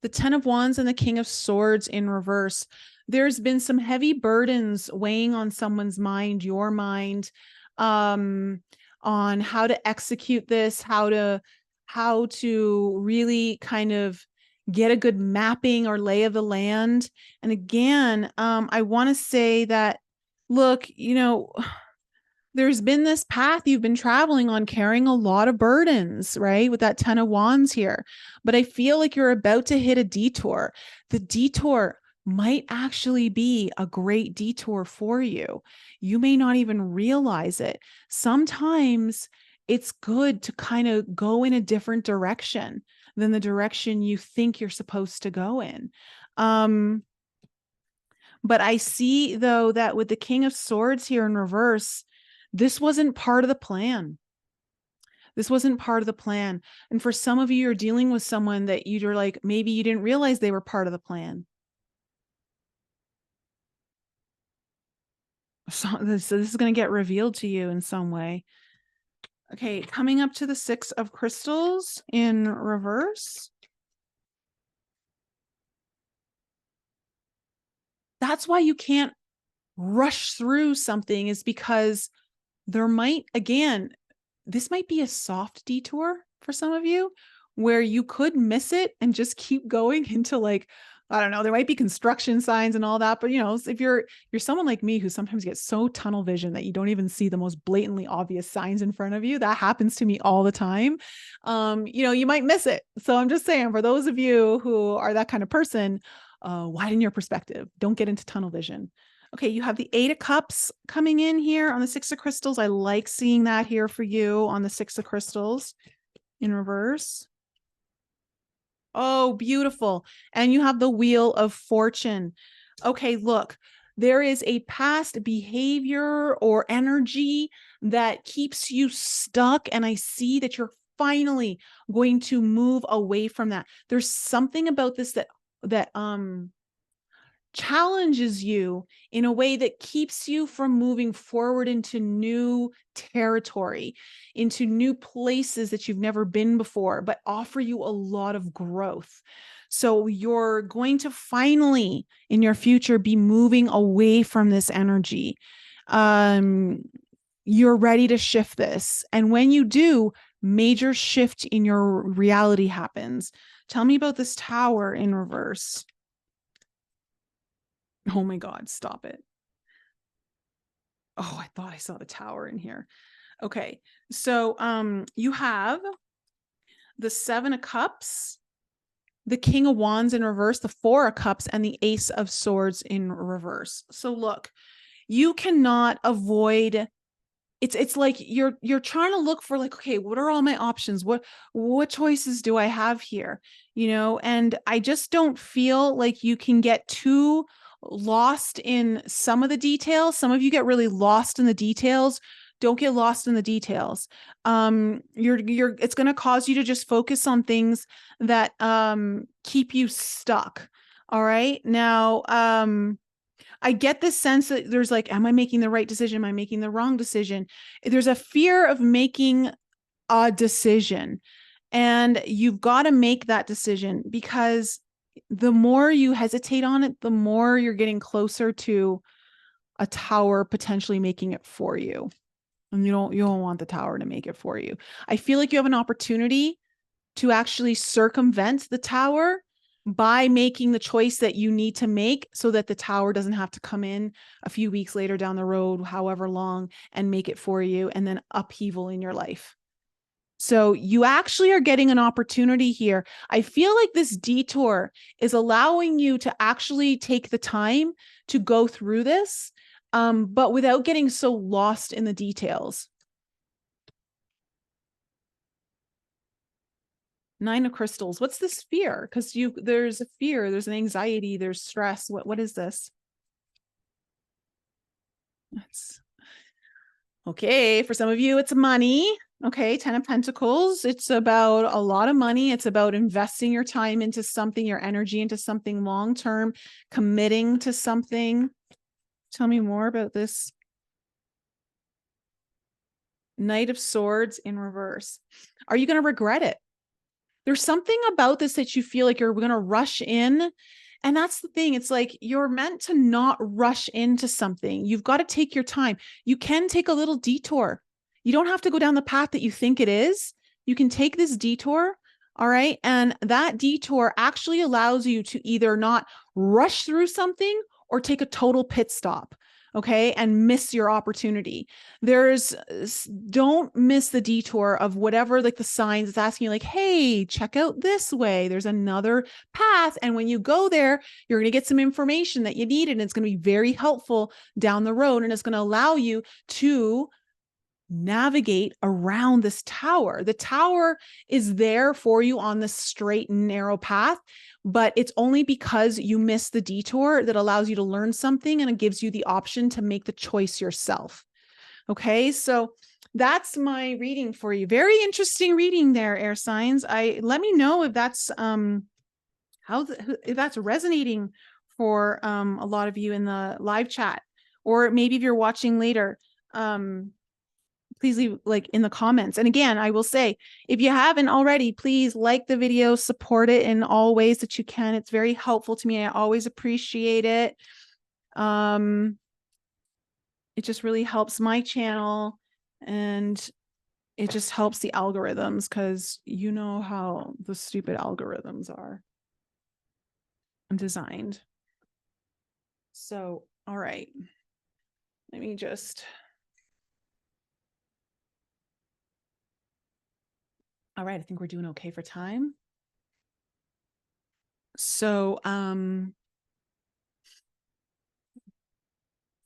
The 10 of Wands and the King of Swords in reverse. There's been some heavy burdens weighing on someone's mind, your mind, on how to execute this, how to really kind of get a good mapping or lay of the land. And again, I want to say that, look, there's been this path you've been traveling on, carrying a lot of burdens, right? With that 10 of Wands here. But I feel like you're about to hit a detour. The detour might actually be a great detour for you. You may not even realize it. Sometimes it's good to kind of go in a different direction than the direction you think you're supposed to go in. But I see, though, that with the King of Swords here in reverse, this wasn't part of the plan. This wasn't part of the plan. And for some of you, you're dealing with someone that you're like, maybe you didn't realize they were part of the plan. So this is going to get revealed to you in some way. Okay, coming up to the Six of Crystals in reverse. That's why you can't rush through something, is because there might, again, this might be a soft detour for some of you where you could miss it and just keep going into, like, I don't know, there might be construction signs and all that, but if you're someone like me who sometimes gets so tunnel vision that you don't even see the most blatantly obvious signs in front of you, that happens to me all the time. You might miss it. So I'm just saying, for those of you who are that kind of person, widen your perspective. Don't get into tunnel vision. Okay, you have the Eight of Cups coming in here on the Six of Crystals. I like seeing that here for you on the Six of Crystals in reverse. Oh, beautiful. And you have the Wheel of Fortune. Okay, look, there is a past behavior or energy that keeps you stuck. And I see that you're finally going to move away from that. There's something about this that challenges you in a way that keeps you from moving forward into new territory, into new places that you've never been before, but offer you a lot of growth. So you're going to finally in your future be moving away from this energy. You're ready to shift this. And when you do, major shift in your reality happens. Tell me about this Tower in reverse. Oh my God, stop it. Oh, I thought I saw the Tower in here. Okay. So you have the Seven of Cups, the King of Wands in reverse, the Four of Cups, and the Ace of Swords in reverse. So look, you cannot avoid, it's like you're trying to look for, like, okay, what are all my options? What choices do I have here? And I just don't feel like you can get too lost in some of the details. Some of you get really lost in the details. Don't get lost in the details. It's going to cause you to just focus on things that keep you stuck. All right. Now, I get this sense that there's like, am I making the right decision? Am I making the wrong decision? There's a fear of making a decision, and you've got to make that decision, because the more you hesitate on it, the more you're getting closer to a Tower potentially making it for you. And you don't want the Tower to make it for you. I feel like you have an opportunity to actually circumvent the Tower by making the choice that you need to make, so that the Tower doesn't have to come in a few weeks later down the road, however long, and make it for you, and then upheaval in your life. So you actually are getting an opportunity here. I feel like this detour is allowing you to actually take the time to go through this, but without getting so lost in the details. Nine of Crystals. What's this fear? Because there's a fear, there's an anxiety, there's stress. What is this? That's okay. For some of you, it's money. Okay, 10 of Pentacles. It's about a lot of money. It's about investing your time into something, your energy into something long-term, committing to something. Tell me more about this. Knight of Swords in reverse. Are you going to regret it? There's something about this that you feel like you're going to rush in. And that's the thing. It's like you're meant to not rush into something. You've got to take your time. You can take a little detour. You don't have to go down the path that you think it is. You can take this detour, All right. And that detour actually allows you to either not rush through something or take a total pit stop. Okay. And miss your opportunity. Don't miss the detour of whatever, like the signs it's asking you, like, hey, check out this way. There's another path. And when you go there, you're going to get some information that you need. And it's going to be very helpful down the road. And it's going to allow you to navigate around this tower. The tower is there for you on the straight and narrow path, but it's only because you miss the detour that allows you to learn something, and it gives you the option to make the choice yourself. Okay, so that's my reading for you. Very interesting reading there, air signs. Let me know if that's if that's resonating for a lot of you in the live chat, or maybe if you're watching later. Please leave like in the comments. And again, I will say, if you haven't already, please like the video, support it in all ways that you can. It's very helpful to me. I always appreciate it. It just really helps my channel, and it just helps the algorithms, because you know how the stupid algorithms are designed. So, all right. Let me just... All right, I think we're doing okay for time. So,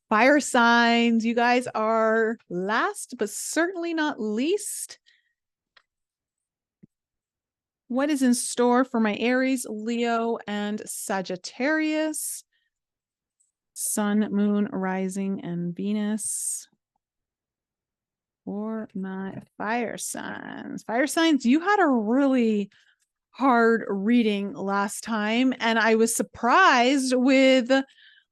fire signs, you guys are last but certainly not least. What is in store for my Aries, Leo, and Sagittarius? Sun, moon, rising, and Venus. For my fire signs. Fire signs, you had a really hard reading last time, and I was surprised with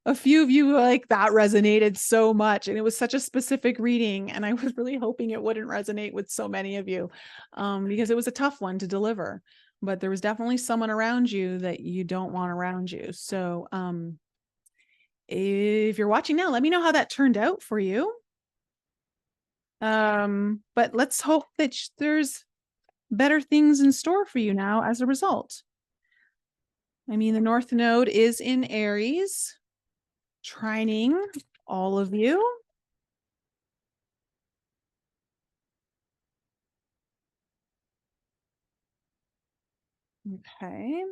a few of you, like, that resonated so much, and it was such a specific reading, and I was really hoping it wouldn't resonate with so many of you, because it was a tough one to deliver, but there was definitely someone around you that you don't want around you. So if you're watching now, let me know how that turned out for you. But let's hope that there's better things in store for you now as a result. I mean, the North Node is in Aries, trining all of you. Okay.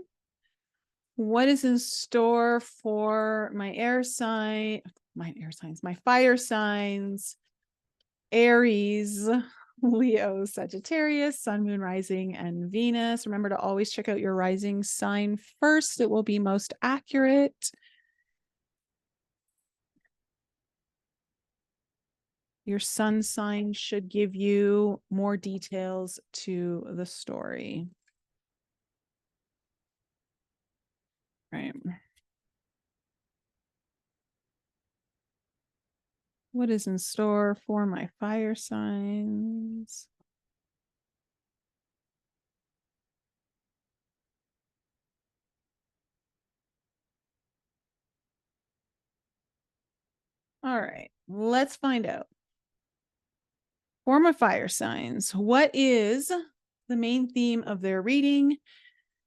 What is in store for my my fire signs, Aries, Leo, Sagittarius, Sun, Moon, Rising, and Venus. Remember to always check out your rising sign first. It will be most accurate. Your sun sign should give you more details to the story. Right. What is in store for my fire signs? All right, let's find out. For my fire signs, what is the main theme of their reading,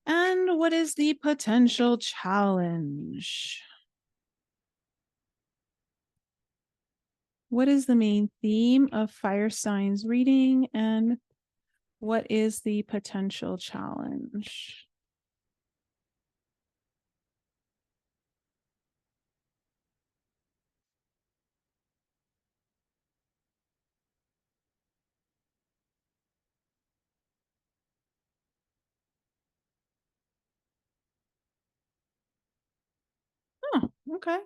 and what is the potential challenge? What is the main theme of fire signs reading, and what is the potential challenge? Oh, okay.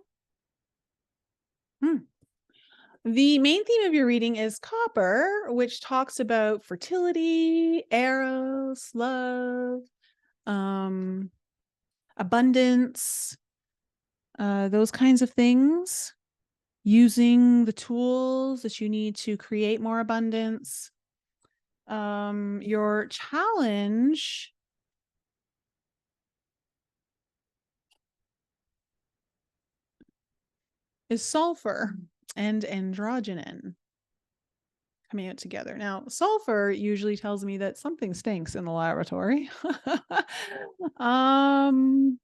The main theme of your reading is copper, which talks about fertility, eros, love, abundance, those kinds of things, using the tools that you need to create more abundance. Your challenge is sulfur and androgynon. coming out together. Now, sulfur usually tells me that something stinks in the laboratory. An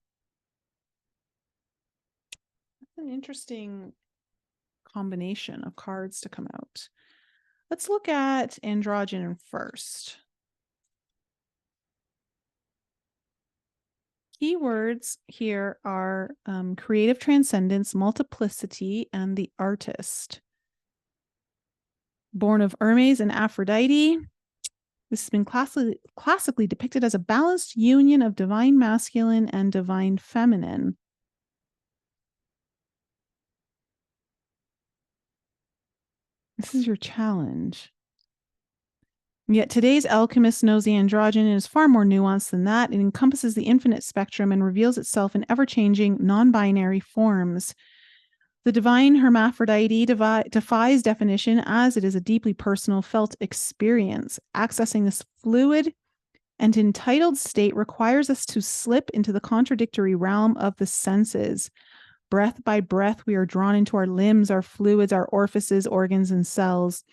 interesting combination of cards to come out. Let's look at androgynon first. Keywords here are creative transcendence, multiplicity, and the artist. Born of Hermes and Aphrodite, this has been classically depicted as a balanced union of divine masculine and divine feminine. This is your challenge. Yet today's alchemist knows the androgynon is far more nuanced than that. It encompasses the infinite spectrum and reveals itself in ever-changing, non-binary forms. The divine hermaphrodite defies definition, as it is a deeply personal, felt experience. Accessing this fluid and entitled state requires us to slip into the contradictory realm of the senses. Breath by breath, we are drawn into our limbs, our fluids, our orifices, organs, and cells.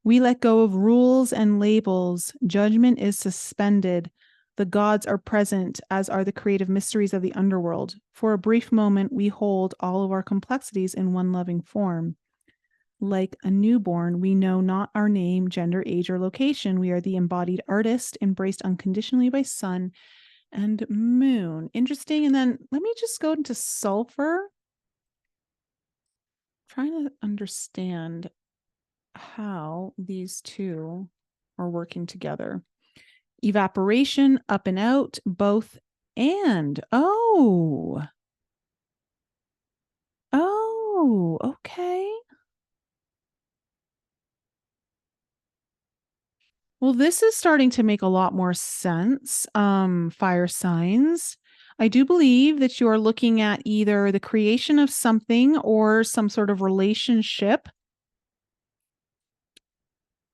We let go of rules and labels. Judgment is suspended. The gods are present, as are the creative mysteries of the underworld. For a brief moment, we hold all of our complexities in one loving form. Like a newborn, we know not our name, gender, age, or location. We are the embodied artist, embraced unconditionally by sun and moon. Interesting. And then let me just go into sulfur. Trying to understand how these two are working together. Evaporation, up and out, both and. Oh, okay. Well, this is starting to make a lot more sense. Fire signs. I do believe that you are looking at either the creation of something or some sort of relationship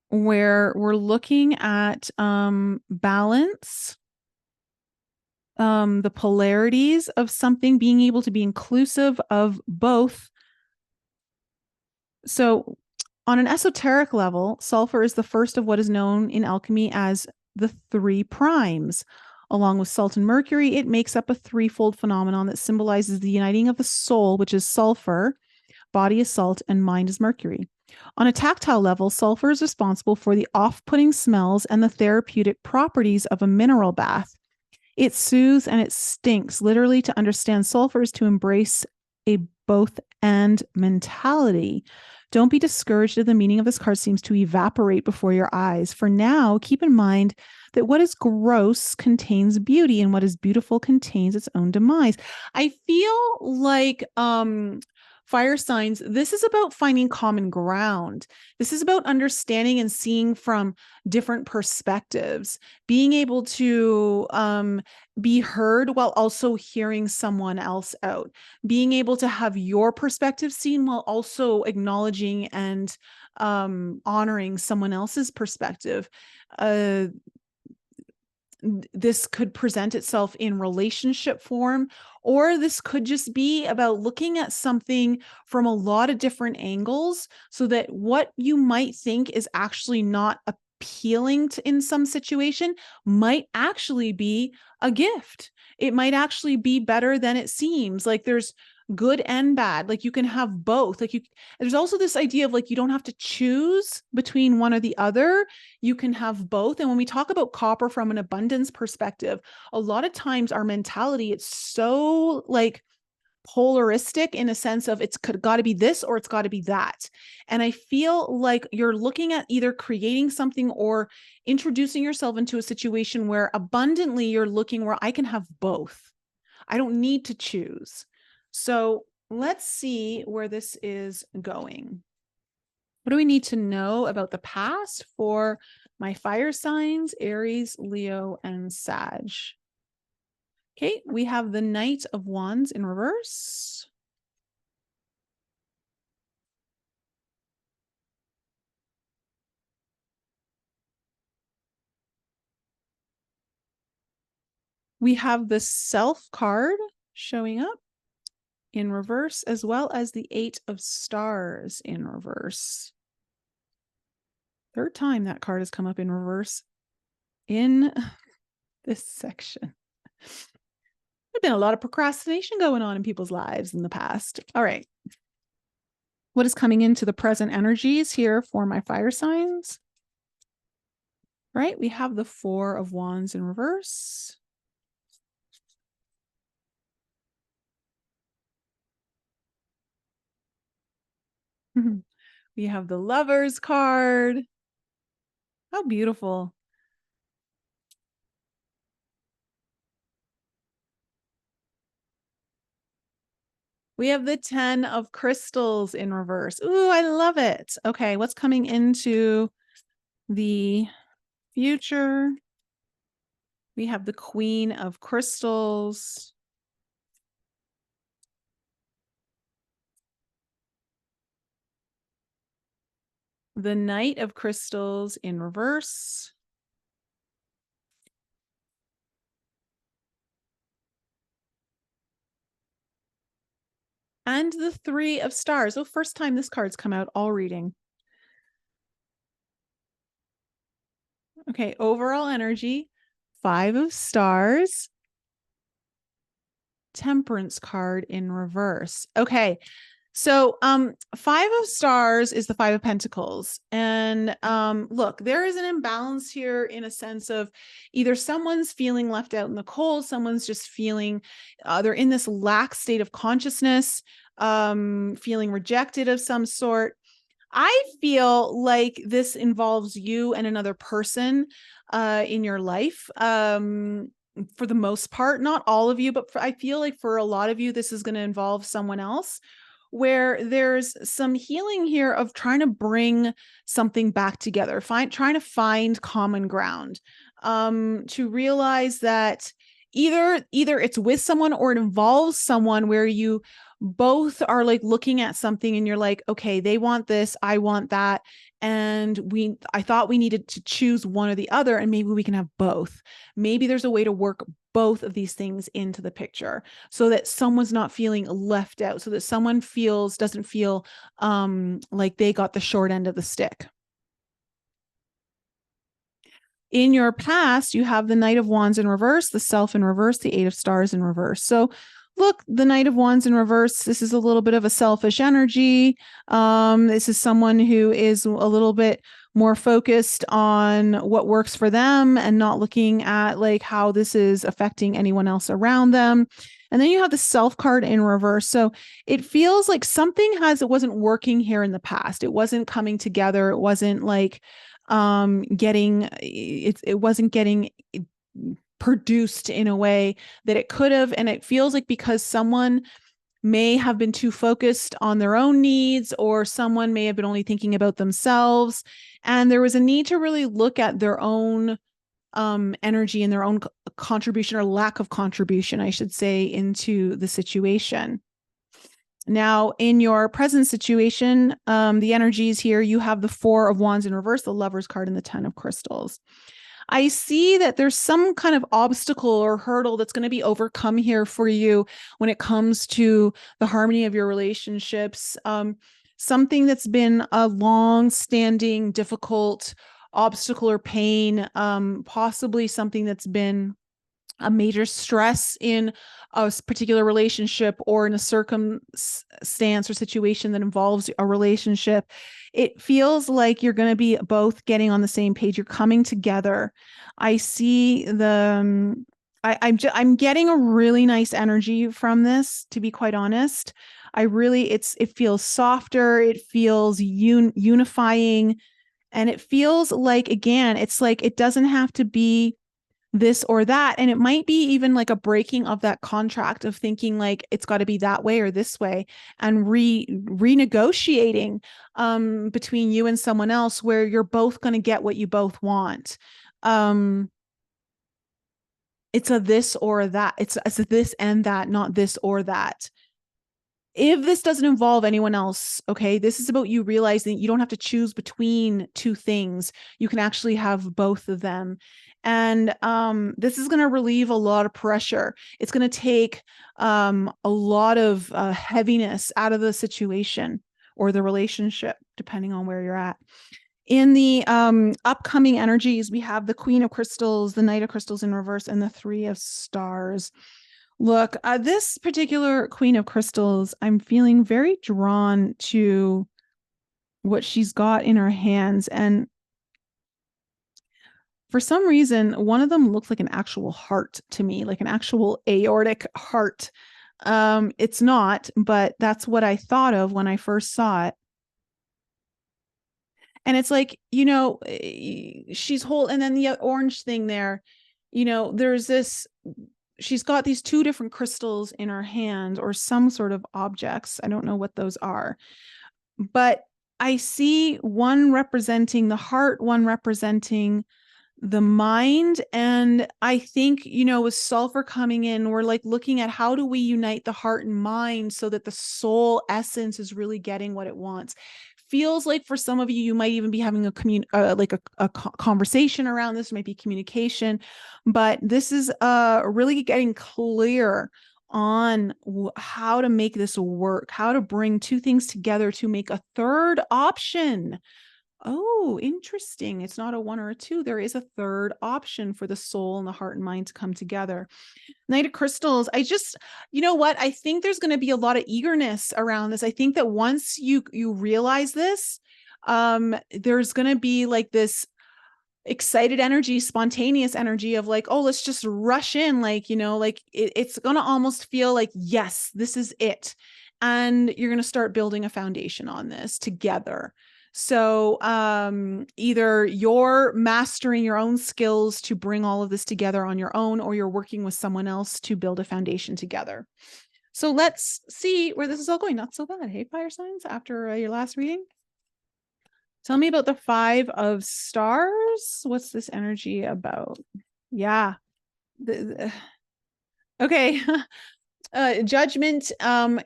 where we're looking at balance, the polarities of something, being able to be inclusive of both. So on an esoteric level, sulfur is the first of what is known in alchemy as the three primes. Along with salt and mercury, it makes up a threefold phenomenon that symbolizes the uniting of the soul, which is sulfur, body is salt, and mind is mercury. On a tactile level, sulfur is responsible for the off-putting smells and the therapeutic properties of a mineral bath. It soothes and it stinks. Literally, to understand sulfur is to embrace a both and mentality. Don't be discouraged if the meaning of this card seems to evaporate before your eyes. For now, keep in mind that what is gross contains beauty, and what is beautiful contains its own demise. I feel like fire signs, this is about finding common ground. This is about understanding and seeing from different perspectives, being able to be heard while also hearing someone else out, being able to have your perspective seen while also acknowledging and honoring someone else's perspective. This could present itself in relationship form, or this could just be about looking at something from a lot of different angles so that what you might think is actually not appealing to, in some situation, might actually be a gift. It might actually be better than it seems. Like there's good and bad. Like you can have both. There's also this idea of like, you don't have to choose between one or the other. You can have both. And when we talk about copper from an abundance perspective, a lot of times our mentality, it's so like polaristic in a sense of it's got to be this or it's got to be that. And I feel like you're looking at either creating something or introducing yourself into a situation where abundantly you're looking where I can have both. I don't need to choose. So let's see where this is going. What do we need to know about the past for my fire signs, Aries, Leo, and Sag? Okay, we have the Knight of Wands in reverse. We have the Self card showing up in reverse, as well as the Eight of Stars in reverse. Third time that card has come up in reverse in this section. There's been a lot of procrastination going on in people's lives in the past. All right. What is coming into the present energies here for my fire signs? Right? We have the Four of Wands in reverse. We have the Lovers card. How beautiful. We have the 10 of Crystals in reverse. Ooh, I love it. Okay, what's coming into the future? We have the Queen of Crystals. The Knight of Crystals in reverse. And the Three of Stars. Oh, first time this card's come out all reading. Okay, overall energy, Five of Stars. Temperance card in reverse. Okay. So Five of Stars is the Five of Pentacles. And look, there is an imbalance here in a sense of either someone's feeling left out in the cold, someone's just feeling they're in this lax state of consciousness, feeling rejected of some sort. I feel like this involves you and another person in your life. For the most part, not all of you, but I feel like for a lot of you, this is going to involve someone else, where there's some healing here of trying to bring something back together, trying to find common ground, to realize that either it's with someone or it involves someone where you both are like looking at something and you're like, okay, they want this, I want that. And I thought we needed to choose one or the other, and maybe we can have both. Maybe there's a way to work both of these things into the picture so that someone's not feeling left out, so that someone doesn't feel like they got the short end of the stick. In your past, you have the Knight of Wands in reverse, the Self in reverse, the Eight of Stars in reverse. So look, the Knight of Wands in reverse, this is a little bit of a selfish energy. This is someone who is a little bit more focused on what works for them and not looking at like how this is affecting anyone else around them. And then you have the Self card in reverse. So it feels like it wasn't working here in the past. It wasn't coming together. It wasn't like it wasn't getting produced in a way that it could have. And it feels like because someone may have been too focused on their own needs, or someone may have been only thinking about themselves, and there was a need to really look at their own energy and their own contribution, or lack of contribution, I should say, into the situation. Now, in your present situation, the energies here, you have the Four of Wands in reverse, the Lovers card, and the Ten of Crystals. I see that there's some kind of obstacle or hurdle that's going to be overcome here for you when it comes to the harmony of your relationships. Something that's been a long-standing, difficult obstacle or pain, possibly something that's been a major stress in a particular relationship or in a circumstance or situation that involves a relationship. It feels like you're going to be both getting on the same page. You're coming together. I see I'm getting a really nice energy from this, to be quite honest. It feels softer. It feels unifying. And it feels like, again, it's like, it doesn't have to be this or that. And it might be even like a breaking of that contract of thinking like it's got to be that way or this way, and renegotiating between you and someone else where you're both going to get what you both want. It's a this or that. It's a this and that, not this or that. If this doesn't involve anyone else, okay, this is about you realizing you don't have to choose between two things. You can actually have both of them. And this is going to relieve a lot of pressure. It's going to take a lot of heaviness out of the situation or the relationship, depending on where you're at. In the upcoming energies, we have the Queen of Crystals, the Knight of Crystals in reverse, and the Three of Stars. Look, this particular Queen of Crystals, I'm feeling very drawn to what she's got in her hands. And for some reason, one of them looks like an actual heart to me, like an actual aortic heart. It's not, but that's what I thought of when I first saw it. And it's like, she's whole, and then the orange thing there, there's this, she's got these two different crystals in her hand or some sort of objects. I don't know what those are, but I see one representing the heart, one representing the mind. And I think, with sulfur coming in, we're like looking at how do we unite the heart and mind so that the soul essence is really getting what it wants. Feels like for some of you, you might even be having a conversation around this, might be communication, but this is really getting clear on how to make this work, how to bring two things together to make a third option. Oh, interesting. It's not a one or a two. There is a third option for the soul and the heart and mind to come together. Knight of Crystals. You know what? I think there's going to be a lot of eagerness around this. I think that once you realize this, there's going to be like this excited energy, spontaneous energy of like, oh, let's just rush in. Like, it's going to almost feel like, yes, this is it. And you're going to start building a foundation on this together. So either you're mastering your own skills to bring all of this together on your own, or you're working with someone else to build a foundation together. So let's see where this is all going. Not so bad. Hey, fire signs, after your last reading. Tell me about the Five of Stars. What's this energy about? Yeah. Okay. Judgment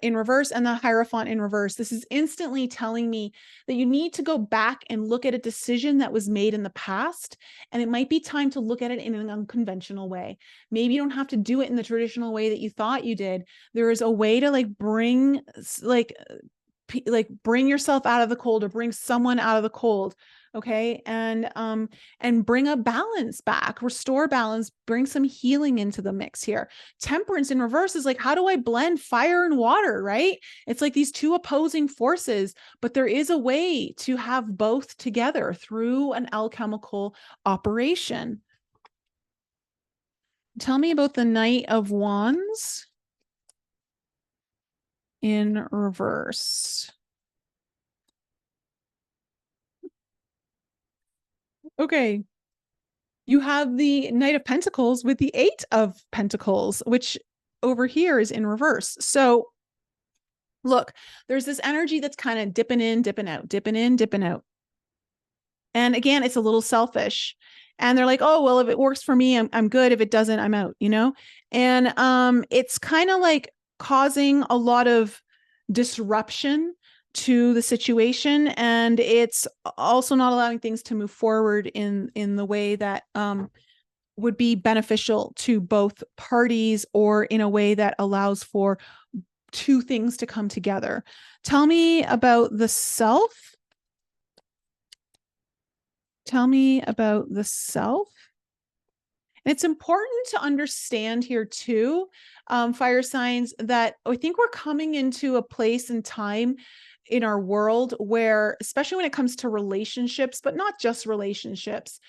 in reverse and the Hierophant in reverse. This is instantly telling me that you need to go back and look at a decision that was made in the past, and it might be time to look at it in an unconventional way. Maybe you don't have to do it in the traditional way that you thought you did. There is a way to bring yourself out of the cold, or bring someone out of the cold. Okay. And bring a balance back, restore balance, bring some healing into the mix here. Temperance in reverse is like, how do I blend fire and water? Right. It's like these two opposing forces, but there is a way to have both together through an alchemical operation. Tell me about the Knight of Wands in reverse. Okay. You have the Knight of Pentacles with the Eight of Pentacles, which over here is in reverse. So look, there's this energy that's kind of dipping in, dipping out, dipping in, dipping out. And again, it's a little selfish. And they're like, oh, well, if it works for me, I'm good. If it doesn't, I'm out, And it's kind of like causing a lot of disruption to the situation, and it's also not allowing things to move forward in the way that would be beneficial to both parties, or in a way that allows for two things to come together. Tell me about the self. Tell me about the self. And it's important to understand here too, fire signs, that I think we're coming into a place and time in our world where, especially when it comes to relationships, but not just relationships,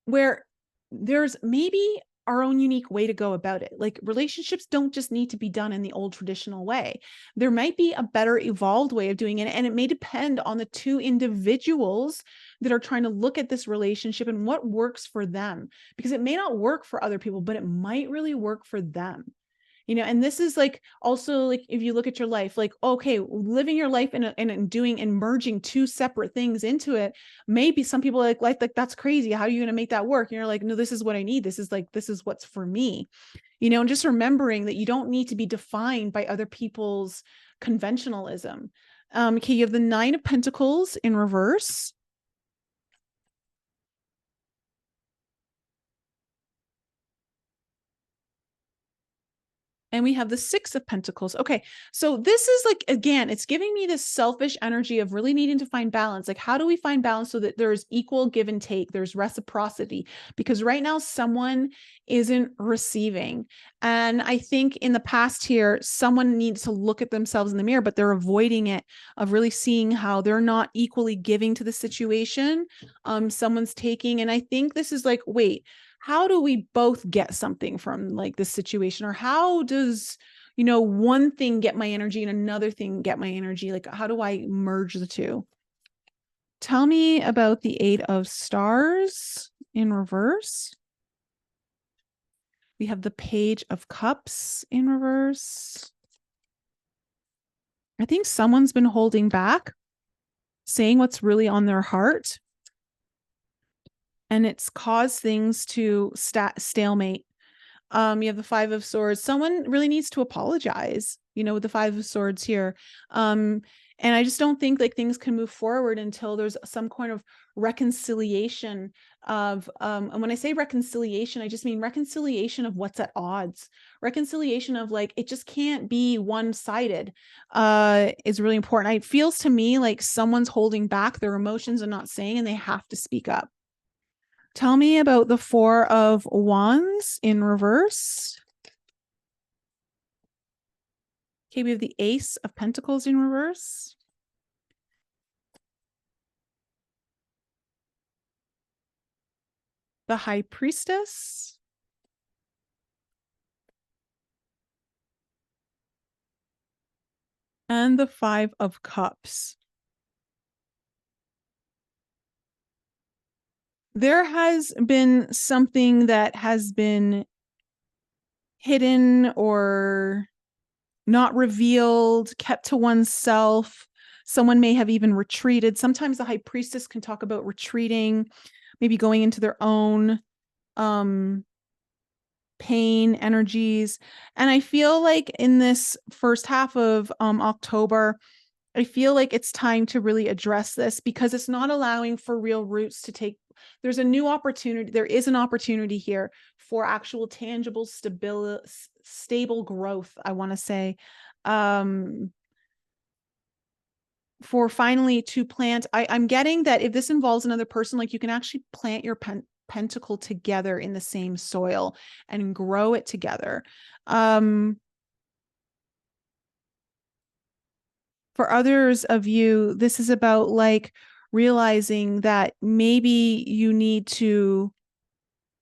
where there's maybe our own unique way to go about it. Like, relationships don't just need to be done in the old traditional way. There might be a better evolved way of doing it. And it may depend on the two individuals that are trying to look at this relationship and what works for them, because it may not work for other people, but it might really work for them. And this is like, also, like, if you look at your life, like, okay, living your life and doing and merging two separate things into it, maybe some people like that's crazy. How are you going to make that work? And you're like, no, this is what I need. This is what's for me, and just remembering that you don't need to be defined by other people's conventionalism. Okay. You have the Nine of Pentacles in reverse. And we have the Six of Pentacles. Okay. So this is like, again, it's giving me this selfish energy of really needing to find balance. Like, how do we find balance so that there's equal give and take? There's reciprocity, because right now someone isn't receiving. And I think in the past here, someone needs to look at themselves in the mirror, but they're avoiding it, of really seeing how they're not equally giving to the situation. Someone's taking, and I think this is like, wait, how do we both get something from like this situation? Or how does, one thing get my energy and another thing get my energy? Like, how do I merge the two? Tell me about the Eight of Stars in reverse. We have the Page of Cups in reverse. I think someone's been holding back, saying what's really on their heart. And it's caused things to stalemate. You have the Five of Swords. Someone really needs to apologize, with the Five of Swords here. And I just don't think like things can move forward until there's some kind of reconciliation of, and when I say reconciliation, I just mean reconciliation of what's at odds. Reconciliation of like, it just can't be one-sided, is really important. It feels to me like someone's holding back their emotions and not saying, and they have to speak up. Tell me about the Four of Wands in reverse. Okay, we have the Ace of Pentacles in reverse. The High Priestess. And the Five of Cups. There has been something that has been hidden or not revealed, kept to oneself. Someone may have even retreated. Sometimes the High Priestess can talk about retreating, maybe going into their own pain energies. And I feel like in this first half of October, I feel like it's time to really address this, because it's not allowing for real roots to take. There's a new opportunity. There is an opportunity here for actual tangible stable growth, I want to say, for finally to plant. I'm getting that if this involves another person, like you can actually plant your pentacle together in the same soil and grow it together. For others of you, this is about like realizing that maybe you need to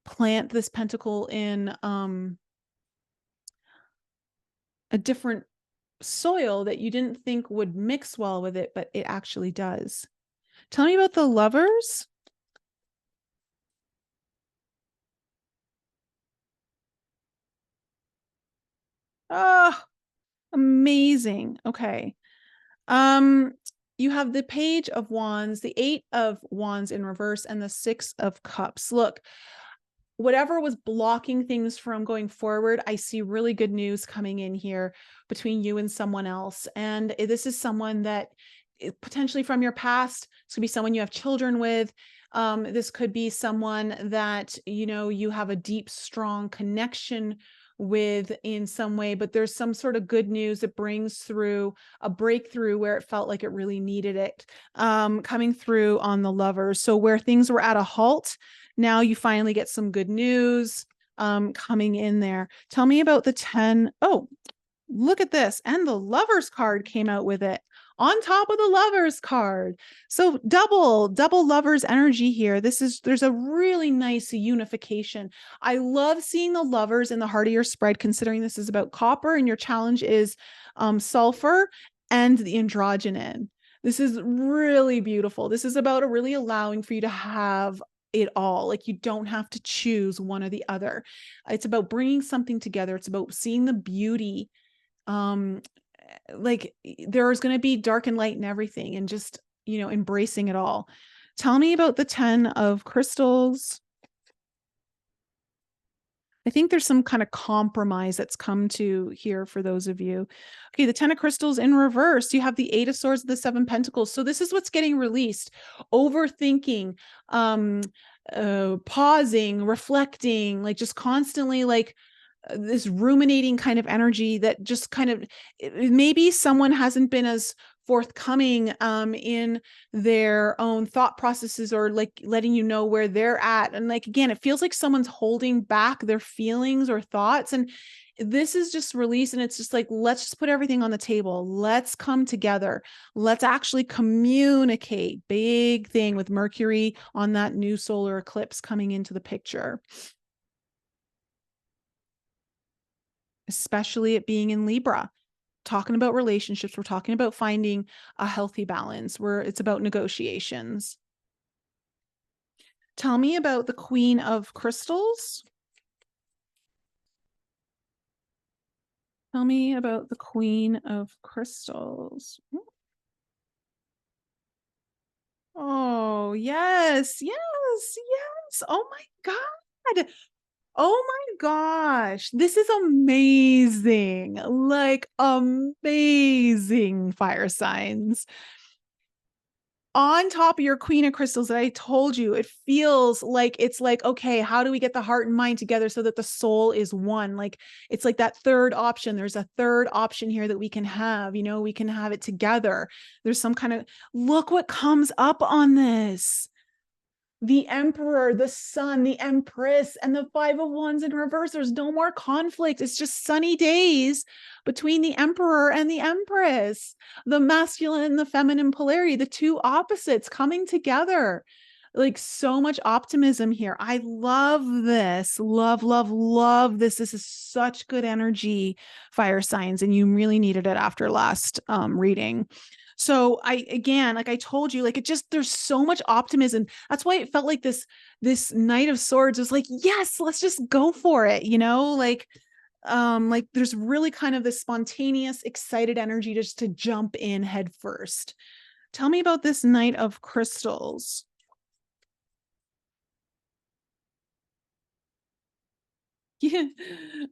plant this pentacle in a different soil that you didn't think would mix well with it, but it actually does. Tell me about the Lovers. Oh, amazing. Okay. You have the Page of Wands, the Eight of Wands in reverse, and the Six of Cups. Look, whatever was blocking things from going forward, I see really good news coming in here between you and someone else. And this is someone that potentially from your past, this could be someone you have children with. This could be someone that, you have a deep, strong connection with in some way, but there's some sort of good news that brings through a breakthrough where it felt like it really needed it, coming through on the Lovers. So where things were at a halt, now you finally get some good news coming in there. Tell me about the 10. Oh, look at this. And the Lovers card came out with it on top of the Lovers card. So double Lovers energy here. There's a really nice unification. I love seeing the Lovers in the heart of your spread, considering this is about copper and your challenge is sulfur and the androgynon. This is really beautiful. This is about really allowing for you to have it all. Like you don't have to choose one or the other. It's about bringing something together. It's about seeing the beauty. Like there's going to be dark and light and everything, and just, embracing it all. Tell me about the 10 of Crystals. I think there's some kind of compromise that's come to here for those of you. Okay, the 10 of Crystals in reverse. You have the Eight of Swords, the Seven Pentacles. So this is what's getting released. Overthinking, pausing, reflecting, like just constantly like this ruminating kind of energy that just kind of, maybe someone hasn't been as forthcoming in their own thought processes, or like letting you know where they're at. And like, again, it feels like someone's holding back their feelings or thoughts. And this is just release. And it's just like, let's just put everything on the table. Let's come together. Let's actually communicate. Big thing with Mercury on that new solar eclipse coming into the picture, especially it being in Libra. Talking about relationships, we're talking about finding a healthy balance where it's about negotiations. Tell me about the Queen of Crystals. Tell me about the Queen of Crystals. Oh, yes, yes, yes. Oh my God. Oh my gosh. This is amazing. Like amazing, fire signs. On top of your Queen of Crystals that I told you, it feels like it's like, okay, how do we get the heart and mind together so that the soul is one? Like, it's like that third option. There's a third option here that we can have, we can have it together. There's some kind of, look what comes up on this. The Emperor, the Sun, the Empress, and the Five of Wands in reverse. There's no more conflict. It's just sunny days between the Emperor and the Empress, the masculine and the feminine polarity, the two opposites coming together. Like, so much optimism here. I love this. Love, love, love this. This is such good energy, fire signs, and you really needed it after last reading. So again, like I told you, like, it just, there's so much optimism. That's why it felt like this Knight of Swords was like, yes, let's just go for it. Like there's really kind of this spontaneous, excited energy just to jump in head first. Tell me about this Knight of Crystals. Yeah.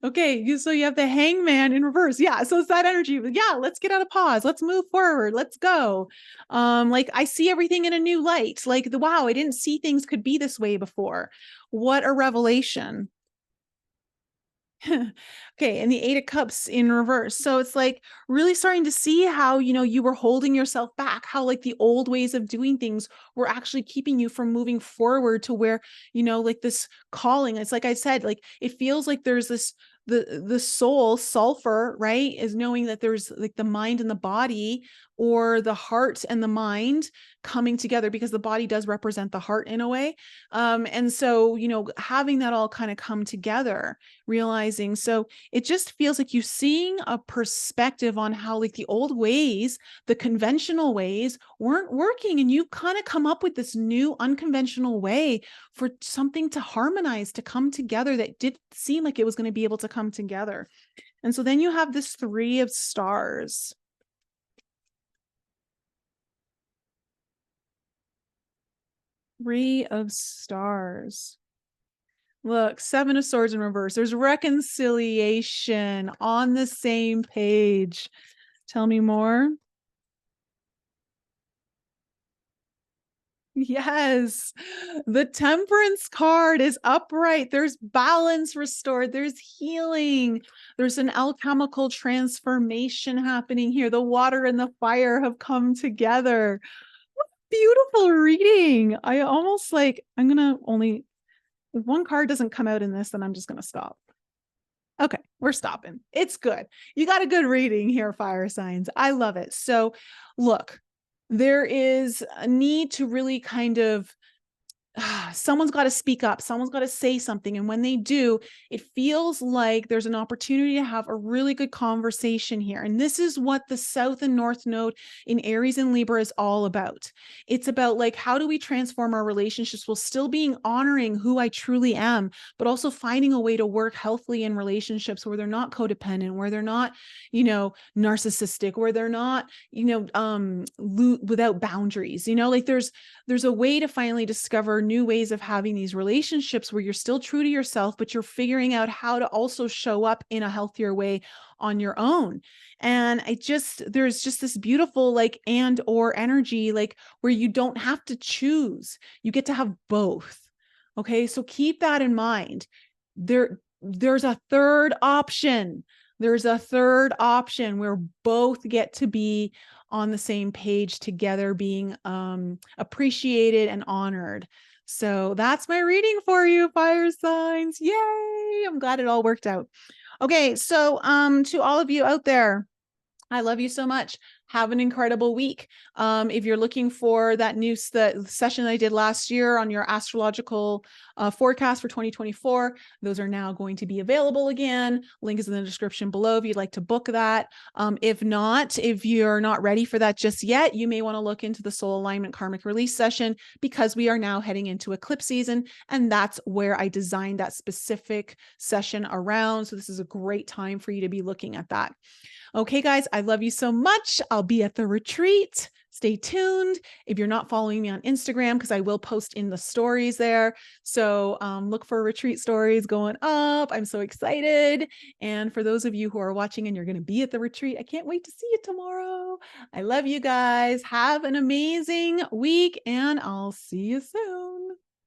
Okay. So you have the Hangman in reverse. Yeah. So it's that energy. Yeah. Let's get out of pause. Let's move forward. Let's go. Like, I see everything in a new light. Like, wow, I didn't see things could be this way before. What a revelation. Okay, and the Eight of Cups in reverse. So it's like really starting to see how, you were holding yourself back, how like the old ways of doing things were actually keeping you from moving forward to where, like this calling. It's like I said, like it feels like there's this, the soul, sulfur, right, is knowing that there's like the mind and the body, or the heart and the mind coming together, because the body does represent the heart in a way. And so, having that all kind of come together, realizing, so it just feels like you seeing a perspective on how like the old ways, the conventional ways weren't working, and you kind of come up with this new unconventional way for something to harmonize, to come together, that did seem like it was going to be able to come together. And so then you have this Three of Stars. Three of Stars. Look, Seven of Swords in reverse. There's reconciliation, on the same page. Tell me more. Yes. The Temperance card is upright. There's balance restored. There's healing. There's an alchemical transformation happening here. The water and the fire have come together. What beautiful reading. I almost like, I'm going to only, if one card doesn't come out in this, then I'm just going to stop. Okay, we're stopping. It's good. You got a good reading here, fire signs. I love it. So look, there is a need to really kind of, someone's got to speak up. Someone's got to say something. And when they do, it feels like there's an opportunity to have a really good conversation here. And this is what the South and North Node in Aries and Libra is all about. It's about like, how do we transform our relationships while still being honoring who I truly am, but also finding a way to work healthily in relationships where they're not codependent, where they're not, narcissistic, where they're not, without boundaries, like there's a way to finally discover new ways of having these relationships where you're still true to yourself, but you're figuring out how to also show up in a healthier way on your own. And there's just this beautiful like and or energy, like where you don't have to choose, you get to have both. Okay. So keep that in mind. there's a third option. There's a third option where both get to be on the same page together, being appreciated and honored. So that's my reading for you, fire signs. Yay! I'm glad it all worked out. Okay, so to all of you out there, I love you so much. Have an incredible week. If you're looking for that new session I did last year on your astrological forecast for 2024, those are now going to be available again. Link is in the description below if you'd like to book that. If not, if you're not ready for that just yet, you may want to look into the soul alignment karmic release session, because we are now heading into eclipse season, and that's where I designed that specific session around. So this is a great time for you to be looking at that. Okay, guys, I love you so much. I'll be at the retreat. Stay tuned. If you're not following me on Instagram, because I will post in the stories there. So look for retreat stories going up. I'm so excited. And for those of you who are watching and you're going to be at the retreat, I can't wait to see you tomorrow. I love you guys. Have an amazing week, and I'll see you soon.